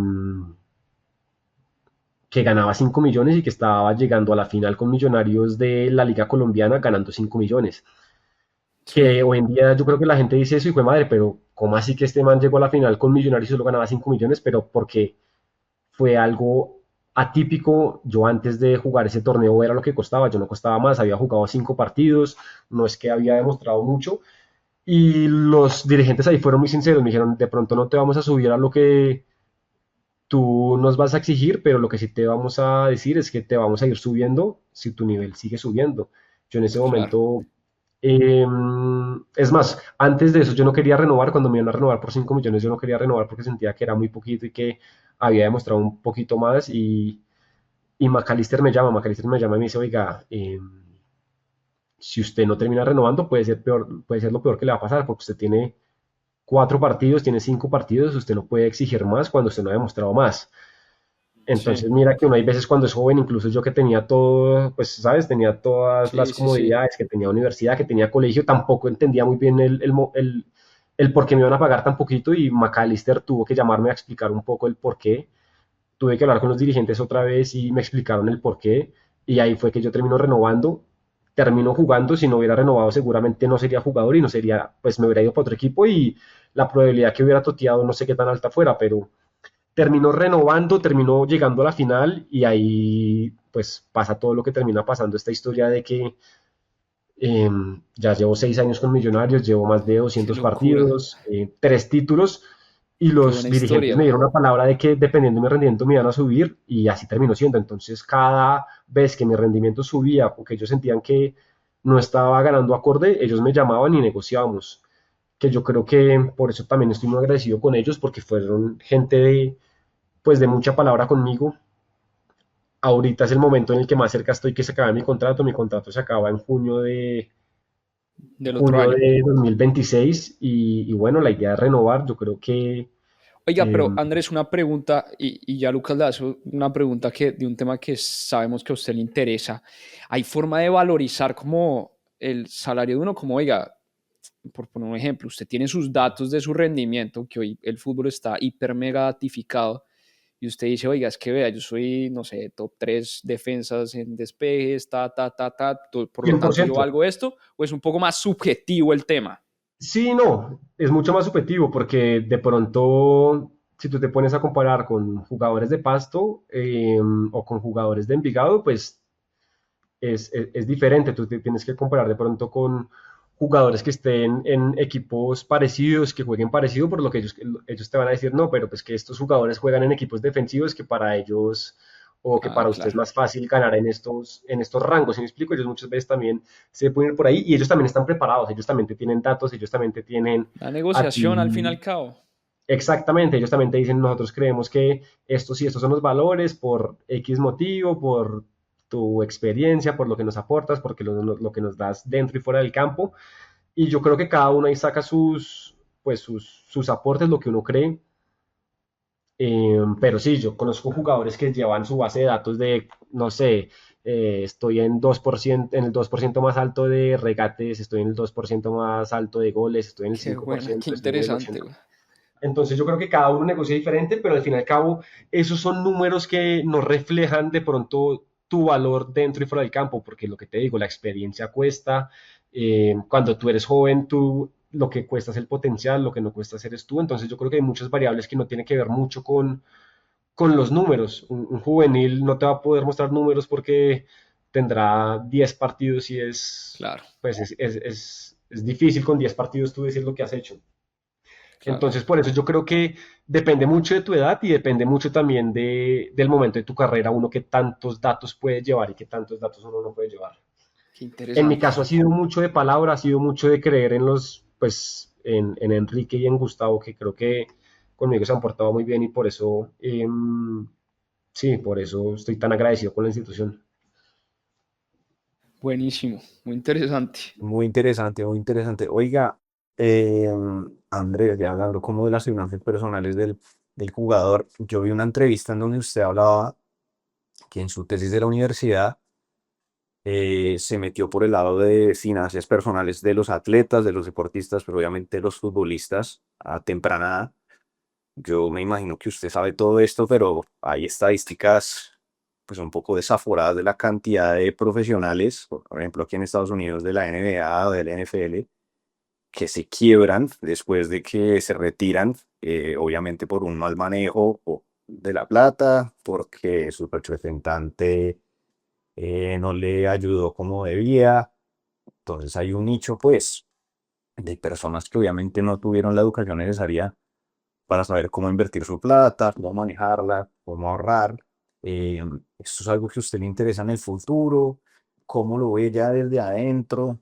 que ganaba 5 millones y que estaba llegando a la final con Millonarios de la Liga Colombiana ganando 5 millones. Sí, Que hoy en día yo creo que la gente dice eso y fue madre, pero ¿cómo así que este man llegó a la final con Millonarios y solo ganaba 5 millones? Pero porque fue algo atípico. Yo antes de jugar ese torneo era lo que costaba, yo no costaba más, había jugado 5 partidos, no es que había demostrado mucho. Y los dirigentes ahí fueron muy sinceros, me dijeron, de pronto no te vamos a subir a lo que tú nos vas a exigir, pero lo que sí te vamos a decir es que te vamos a ir subiendo si tu nivel sigue subiendo. Yo en ese claro. momento, eh, es más, antes de eso yo no quería renovar, cuando me iban a renovar por 5 millones yo no quería renovar porque sentía que era muy poquito y que había demostrado un poquito más y McAllister me llama y me dice, oiga, si usted no termina renovando puede ser peor, puede ser lo peor que le va a pasar porque usted tiene 4 partidos, tiene 5 partidos, usted no puede exigir más cuando usted no ha demostrado más. Sí, Entonces, mira que uno hay veces cuando es joven, incluso yo que tenía todo, pues, ¿sabes? Tenía todas las sí, sí, sí. comodidades, que tenía universidad, que tenía colegio, tampoco entendía muy bien el por qué me iban a pagar tan poquito y McAllister tuvo que llamarme a explicar un poco el por qué. Tuve que hablar con los dirigentes otra vez y me explicaron el por qué y ahí fue que yo termino renovando. Termino jugando, si no hubiera renovado seguramente no sería jugador y no sería, pues me hubiera ido para otro equipo y la probabilidad que hubiera toteado no sé qué tan alta fuera, pero terminó renovando, terminó llegando a la final y ahí pues pasa todo lo que termina pasando esta historia de que eh, ya llevo 6 años con Millonarios, llevo más de Qué 200 locura. partidos, 3 títulos y Qué los buena dirigentes me historia. dieron la palabra de que dependiendo de mi rendimiento me iban a subir y así terminó siendo. Entonces cada vez que mi rendimiento subía porque ellos sentían que no estaba ganando acorde, ellos me llamaban y negociábamos. Que yo creo que por eso también estoy muy agradecido con ellos porque fueron gente pues de mucha palabra conmigo. Ahorita es el momento en el que más cerca estoy que se acabe mi contrato. Mi contrato se acaba en Del otro junio año. de 2026 y bueno, la idea es renovar. Yo creo que Oiga, eh, pero Andrés, una pregunta, y ya Lucas le hace una pregunta de un tema que sabemos que a usted le interesa. ¿Hay forma de valorizar como el salario de uno? Como, oiga, por poner un ejemplo, usted tiene sus datos de su rendimiento, que hoy el fútbol está hiper mega datificado, y usted dice, oiga, es que vea, yo soy, no sé, top 3 defensas en despejes, por lo tanto yo 100%. valgo esto, o es un poco más subjetivo el tema. Sí, no, es mucho más subjetivo porque de pronto, si tú te pones a comparar con jugadores de Pasto o con jugadores de Envigado, pues es diferente. Tú te tienes que comparar de pronto con jugadores que estén en equipos parecidos, que jueguen parecido, por lo que ellos te van a decir, no, pero pues que estos jugadores juegan en equipos defensivos que para ellos o que Ah, para usted es claro. más fácil ganar en estos rangos. ¿Sí me explico? Ellos muchas veces también se pueden ir por ahí y ellos también están preparados, ellos también te tienen datos, ellos también te tienen La a negociación al fin y ti. al cabo. Exactamente, ellos también te dicen, nosotros creemos que estos y estos son los valores por X motivo, por tu experiencia, por lo que nos aportas, porque lo que nos das dentro y fuera del campo. Y yo creo que cada uno ahí saca sus aportes, lo que uno cree. Pero sí, yo conozco jugadores que llevan su base de datos de, no sé, estoy en 2%, en el 2% más alto de regates, estoy en el 2% más alto de goles, estoy en el Qué cinco por buena, qué ciento, estoy en el interesante, 80%. güey. Entonces yo creo que cada uno negocia diferente, pero al fin y al cabo esos son números que nos reflejan de pronto tu valor dentro y fuera del campo, porque lo que te digo, la experiencia cuesta, cuando tú eres joven, tú lo que cuesta es el potencial, lo que no cuesta eres tú, entonces yo creo que hay muchas variables que no tienen que ver mucho con los números. Un juvenil no te va a poder mostrar números porque tendrá 10 partidos y Claro, pues es difícil con 10 partidos tú decir lo que has hecho. claro. Entonces, por eso yo creo que depende mucho de tu edad y depende mucho también del momento de tu carrera, uno que tantos datos puede llevar y que tantos datos uno no puede llevar. Qué En mi interesante. caso ha sido mucho de palabra, ha sido mucho de creer en en Enrique y en Gustavo, que creo que conmigo se han portado muy bien y por eso, sí, por eso estoy tan agradecido con la institución. Buenísimo, muy interesante. Muy interesante, muy interesante. Oiga, eh, Andrés, ya hablando como de las finanzas personales del jugador, yo vi una entrevista en donde usted hablaba que en su tesis de la universidad se metió por el lado de finanzas personales de los atletas, de los deportistas, pero obviamente los futbolistas a temprana edad. Yo me imagino que usted sabe todo esto, pero hay estadísticas pues un poco desaforadas de la cantidad de profesionales, por ejemplo aquí en Estados Unidos de la NBA o del NFL, que se quiebran después de que se retiran, obviamente por un mal manejo de la plata, porque su representante no le ayudó como debía. Entonces hay un nicho, pues, de personas que obviamente no tuvieron la educación necesaria para saber cómo invertir su plata, cómo manejarla, cómo ahorrar. Esto es algo que a usted le interesa en el futuro, cómo lo ve ya desde adentro.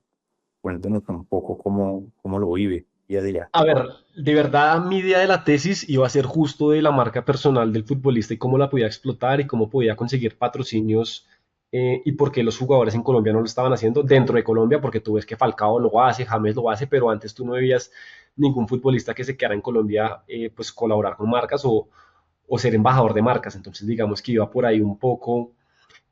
Cuéntenos un poco cómo lo vive día a día. A ver, de verdad mi idea de la tesis iba a ser justo de la marca personal del futbolista y cómo la podía explotar y cómo podía conseguir patrocinios y por qué los jugadores en Colombia no lo estaban haciendo dentro de Colombia, porque tú ves que Falcao lo hace, James lo hace, pero antes tú no veías ningún futbolista que se quedara en Colombia pues colaborar con marcas o ser embajador de marcas. Entonces digamos que iba por ahí un poco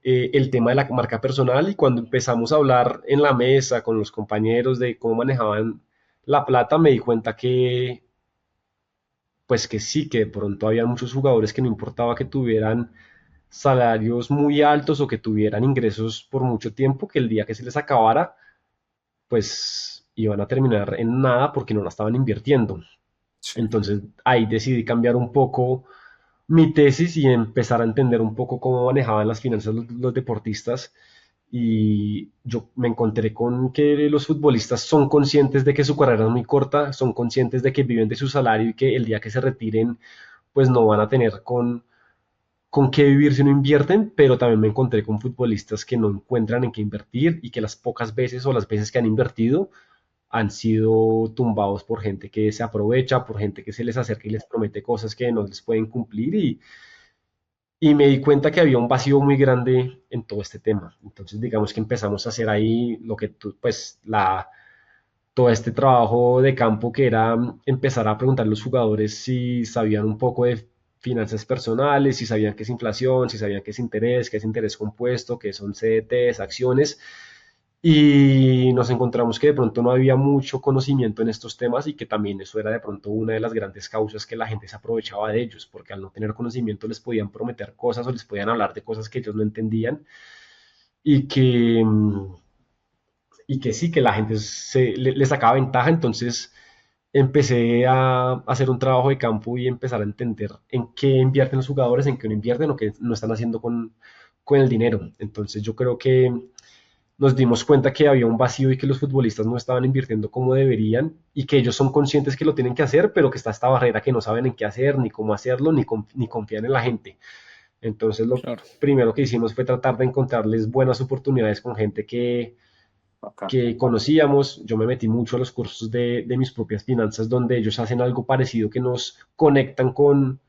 el tema de la marca personal y cuando empezamos a hablar en la mesa con los compañeros de cómo manejaban la plata, me di cuenta que pues que sí, que de pronto había muchos jugadores que no importaba que tuvieran salarios muy altos o que tuvieran ingresos por mucho tiempo, que el día que se les acabara, pues iban a terminar en nada porque no la estaban invirtiendo. Sí. Entonces ahí decidí cambiar un poco mi tesis y empezar a entender un poco cómo manejaban las finanzas los deportistas. Y yo me encontré con que los futbolistas son conscientes de que su carrera es muy corta, son conscientes de que viven de su salario y que el día que se retiren, pues no van a tener con qué vivir si no invierten, pero también me encontré con futbolistas que no encuentran en qué invertir y que las pocas veces o las veces que han invertido han sido tumbados por gente que se aprovecha, por gente que se les acerca y les promete cosas que no les pueden cumplir y me di cuenta que había un vacío muy grande en todo este tema. Entonces, digamos que empezamos a hacer ahí lo que tú, pues, todo este trabajo de campo que era empezar a preguntar a los jugadores si sabían un poco de finanzas personales, si sabían qué es inflación, si sabían qué es interés compuesto, qué son CDTs, acciones, y nos encontramos que de pronto no había mucho conocimiento en estos temas y que también eso era de pronto una de las grandes causas que la gente se aprovechaba de ellos, porque al no tener conocimiento les podían prometer cosas o les podían hablar de cosas que ellos no entendían y y que sí, que la gente le sacaba ventaja, entonces empecé a hacer un trabajo de campo y empezar a entender en qué invierten los jugadores, en qué no invierten o qué no están haciendo con el dinero. Entonces yo creo que nos dimos cuenta que había un vacío y que los futbolistas no estaban invirtiendo como deberían y que ellos son conscientes que lo tienen que hacer, pero que está esta barrera que no saben en qué hacer, ni cómo hacerlo, ni confían en la gente. Entonces lo Claro. primero que hicimos fue tratar de encontrarles buenas oportunidades con gente Acá. que conocíamos. Yo me metí mucho a los cursos de mis propias finanzas donde ellos hacen algo parecido que nos conectan con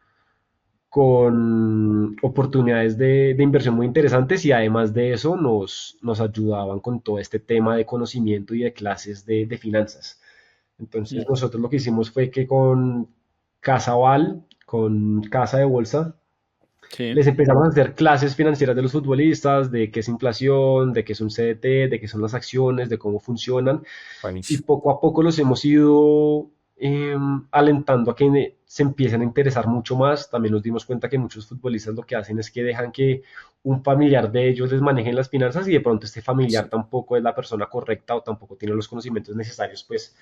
oportunidades de inversión muy interesantes y además de eso nos ayudaban con todo este tema de conocimiento y de clases de finanzas. Entonces Mm, nosotros lo que hicimos fue que con Casa Val, con Casa de Bolsa, sí, les empezamos a hacer clases financieras de los futbolistas, de qué es inflación, de qué es un CDT, de qué son las acciones, de cómo funcionan. Y Buenísimo. poco a poco los hemos ido, alentando a que se empiecen a interesar mucho más. También nos dimos cuenta que muchos futbolistas lo que hacen es que dejan que un familiar de ellos les maneje las finanzas y de pronto este familiar Sí. tampoco es la persona correcta o tampoco tiene los conocimientos necesarios pues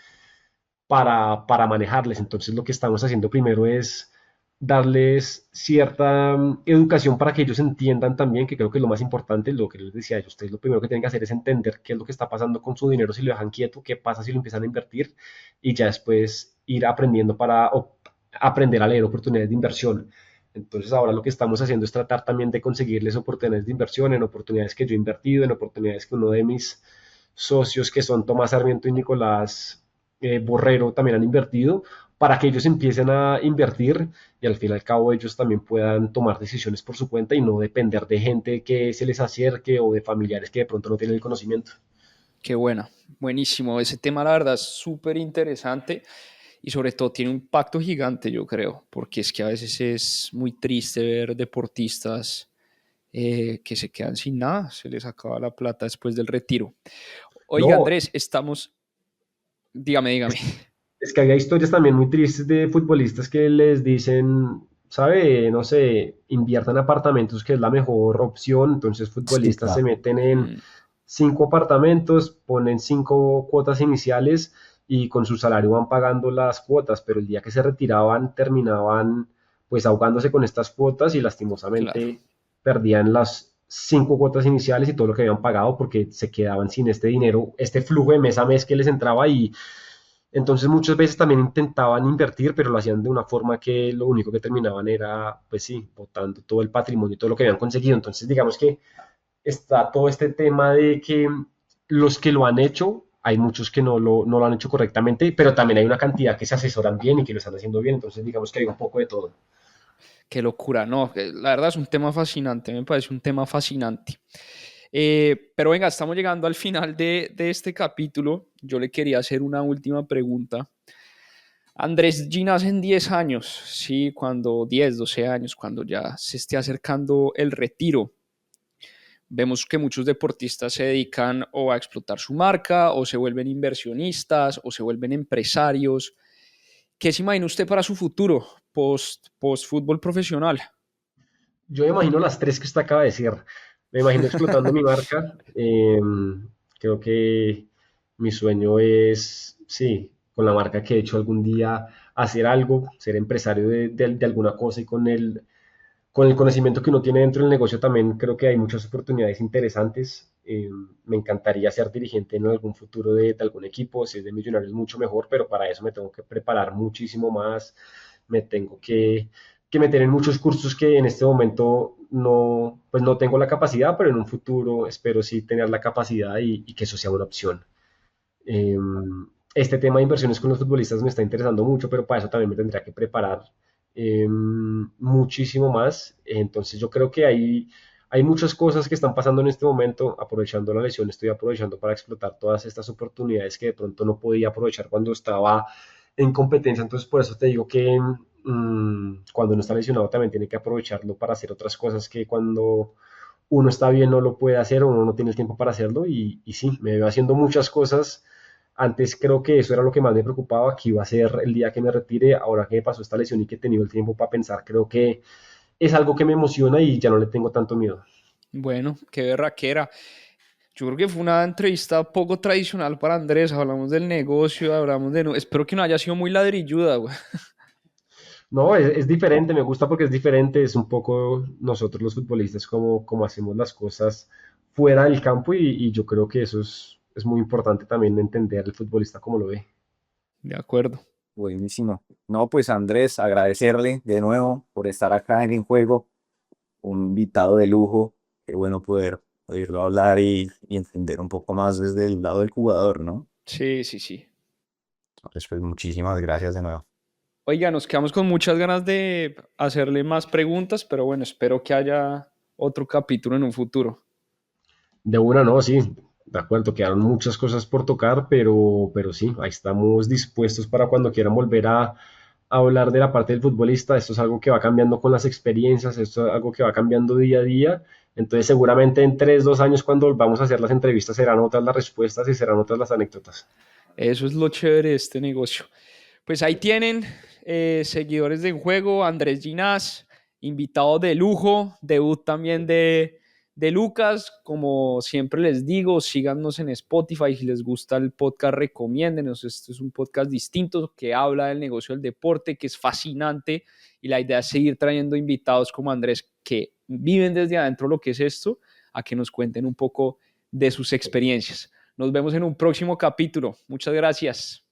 para manejarles. Entonces lo que estamos haciendo primero es darles cierta educación para que ellos entiendan también, que creo que es lo más importante, lo que les decía yo, ustedes lo primero que tienen que hacer es entender qué es lo que está pasando con su dinero si lo dejan quieto, qué pasa si lo empiezan a invertir y ya después ir aprendiendo aprender a leer oportunidades de inversión. Entonces ahora lo que estamos haciendo es tratar también de conseguirles oportunidades de inversión en oportunidades que yo he invertido, en oportunidades que uno de mis socios, que son Tomás Sarmiento y Nicolás Borrero, también han invertido, para que ellos empiecen a invertir y al fin y al cabo ellos también puedan tomar decisiones por su cuenta y no depender de gente que se les acerque o de familiares que de pronto no tienen el conocimiento. Qué buena, buenísimo. Ese tema, la verdad, es súper interesante y sobre todo tiene un impacto gigante, yo creo, porque es que a veces es muy triste ver deportistas que se quedan sin nada, se les acaba la plata después del retiro. Oiga, No, Andrés, estamos, dígame, dígame. es que había historias también muy tristes de futbolistas que les dicen, sabe, no sé, inviertan en apartamentos, que es la mejor opción. Entonces Sí, futbolistas se claro. meten en Mm, 5 apartamentos, ponen 5 cuotas iniciales y con su salario van pagando las cuotas, pero el día que se retiraban terminaban pues ahogándose con estas cuotas y claro, lastimosamente perdían las 5 cuotas iniciales y todo lo que habían pagado porque se quedaban sin este dinero, este flujo de mes a mes que les entraba y entonces muchas veces también intentaban invertir, pero lo hacían de una forma que lo único que terminaban era, pues sí, botando todo el patrimonio y todo lo que habían conseguido. Entonces digamos que está todo este tema de que los que lo han hecho, hay muchos que no lo han hecho correctamente, pero también hay una cantidad que se asesoran bien y que lo están haciendo bien. Entonces digamos que hay un poco de todo. qué locura, no, la verdad es un tema fascinante, me parece un tema fascinante. Pero venga, estamos llegando al final de este capítulo. Yo le quería hacer una última pregunta. Andrés Ginás en 10 años, sí, cuando 10, 12 años, cuando ya se esté acercando el retiro, vemos que muchos deportistas se dedican o a explotar su marca, o se vuelven inversionistas, o se vuelven empresarios. ¿Qué se imagina usted para su futuro post fútbol profesional? Yo me imagino las tres que usted acaba de decir. Me imagino explotando mi marca. Creo que mi sueño es, sí, con la marca que he hecho algún día, hacer algo, ser empresario de alguna cosa y con el conocimiento que uno tiene dentro del negocio también creo que hay muchas oportunidades interesantes. Me encantaría ser dirigente en algún futuro de algún equipo, si es de Millonarios mucho mejor, pero para eso me tengo que preparar muchísimo más, me tengo que meter en muchos cursos que en este momento no, pues no tengo la capacidad, pero en un futuro espero sí tener la capacidad y que eso sea una opción. Eh, este tema de inversiones con los futbolistas me está interesando mucho, pero para eso también me tendría que preparar muchísimo más. Entonces yo creo que hay muchas cosas que están pasando en este momento. Aprovechando la lesión, estoy aprovechando para explotar todas estas oportunidades que de pronto no podía aprovechar cuando estaba en competencia. Entonces por eso te digo que cuando uno está lesionado también tiene que aprovecharlo para hacer otras cosas que cuando uno está bien no lo puede hacer o uno no tiene el tiempo para hacerlo y sí, me veo haciendo muchas cosas. Antes creo que eso era lo que más me preocupaba, que iba a ser el día que me retire, ahora que me pasó esta lesión y que he tenido el tiempo para pensar, creo que es algo que me emociona y ya no le tengo tanto miedo. Bueno, qué berraquera. Yo creo que fue una entrevista poco tradicional para Andrés. Hablamos del negocio, hablamos de... Espero que no haya sido muy ladrilluda, güey. No, es diferente, me gusta porque es diferente, es un poco nosotros los futbolistas como hacemos las cosas fuera del campo y yo creo que eso es muy importante también entender el futbolista como lo ve. De acuerdo. Buenísimo. No, pues Andrés, agradecerle de nuevo por estar acá en el juego, un invitado de lujo. Qué bueno poder oírlo hablar y entender un poco más desde el lado del jugador, ¿no? Sí, sí, sí. Entonces, pues muchísimas gracias de nuevo. Oiga, nos quedamos con muchas ganas de hacerle más preguntas, pero bueno, espero que haya otro capítulo en un futuro. De una, no, sí, de acuerdo, quedaron muchas cosas por tocar, pero sí, ahí estamos dispuestos para cuando quieran volver a hablar de la parte del futbolista. Esto es algo que va cambiando con las experiencias, esto es algo que va cambiando día a día. Entonces, seguramente en 3, 2 años, cuando volvamos a hacer las entrevistas, serán otras las respuestas y serán otras las anécdotas. Eso es lo chévere de este negocio. Pues ahí tienen, seguidores de En Juego, Andrés Ginás, invitado de lujo, debut también de Lucas. Como siempre les digo, síganos en Spotify. Si les gusta el podcast, recomiéndenos. Este es un podcast distinto que habla del negocio del deporte, que es fascinante. Y la idea es seguir trayendo invitados como Andrés, que viven desde adentro lo que es esto, a que nos cuenten un poco de sus experiencias. Nos vemos en un próximo capítulo. Muchas gracias.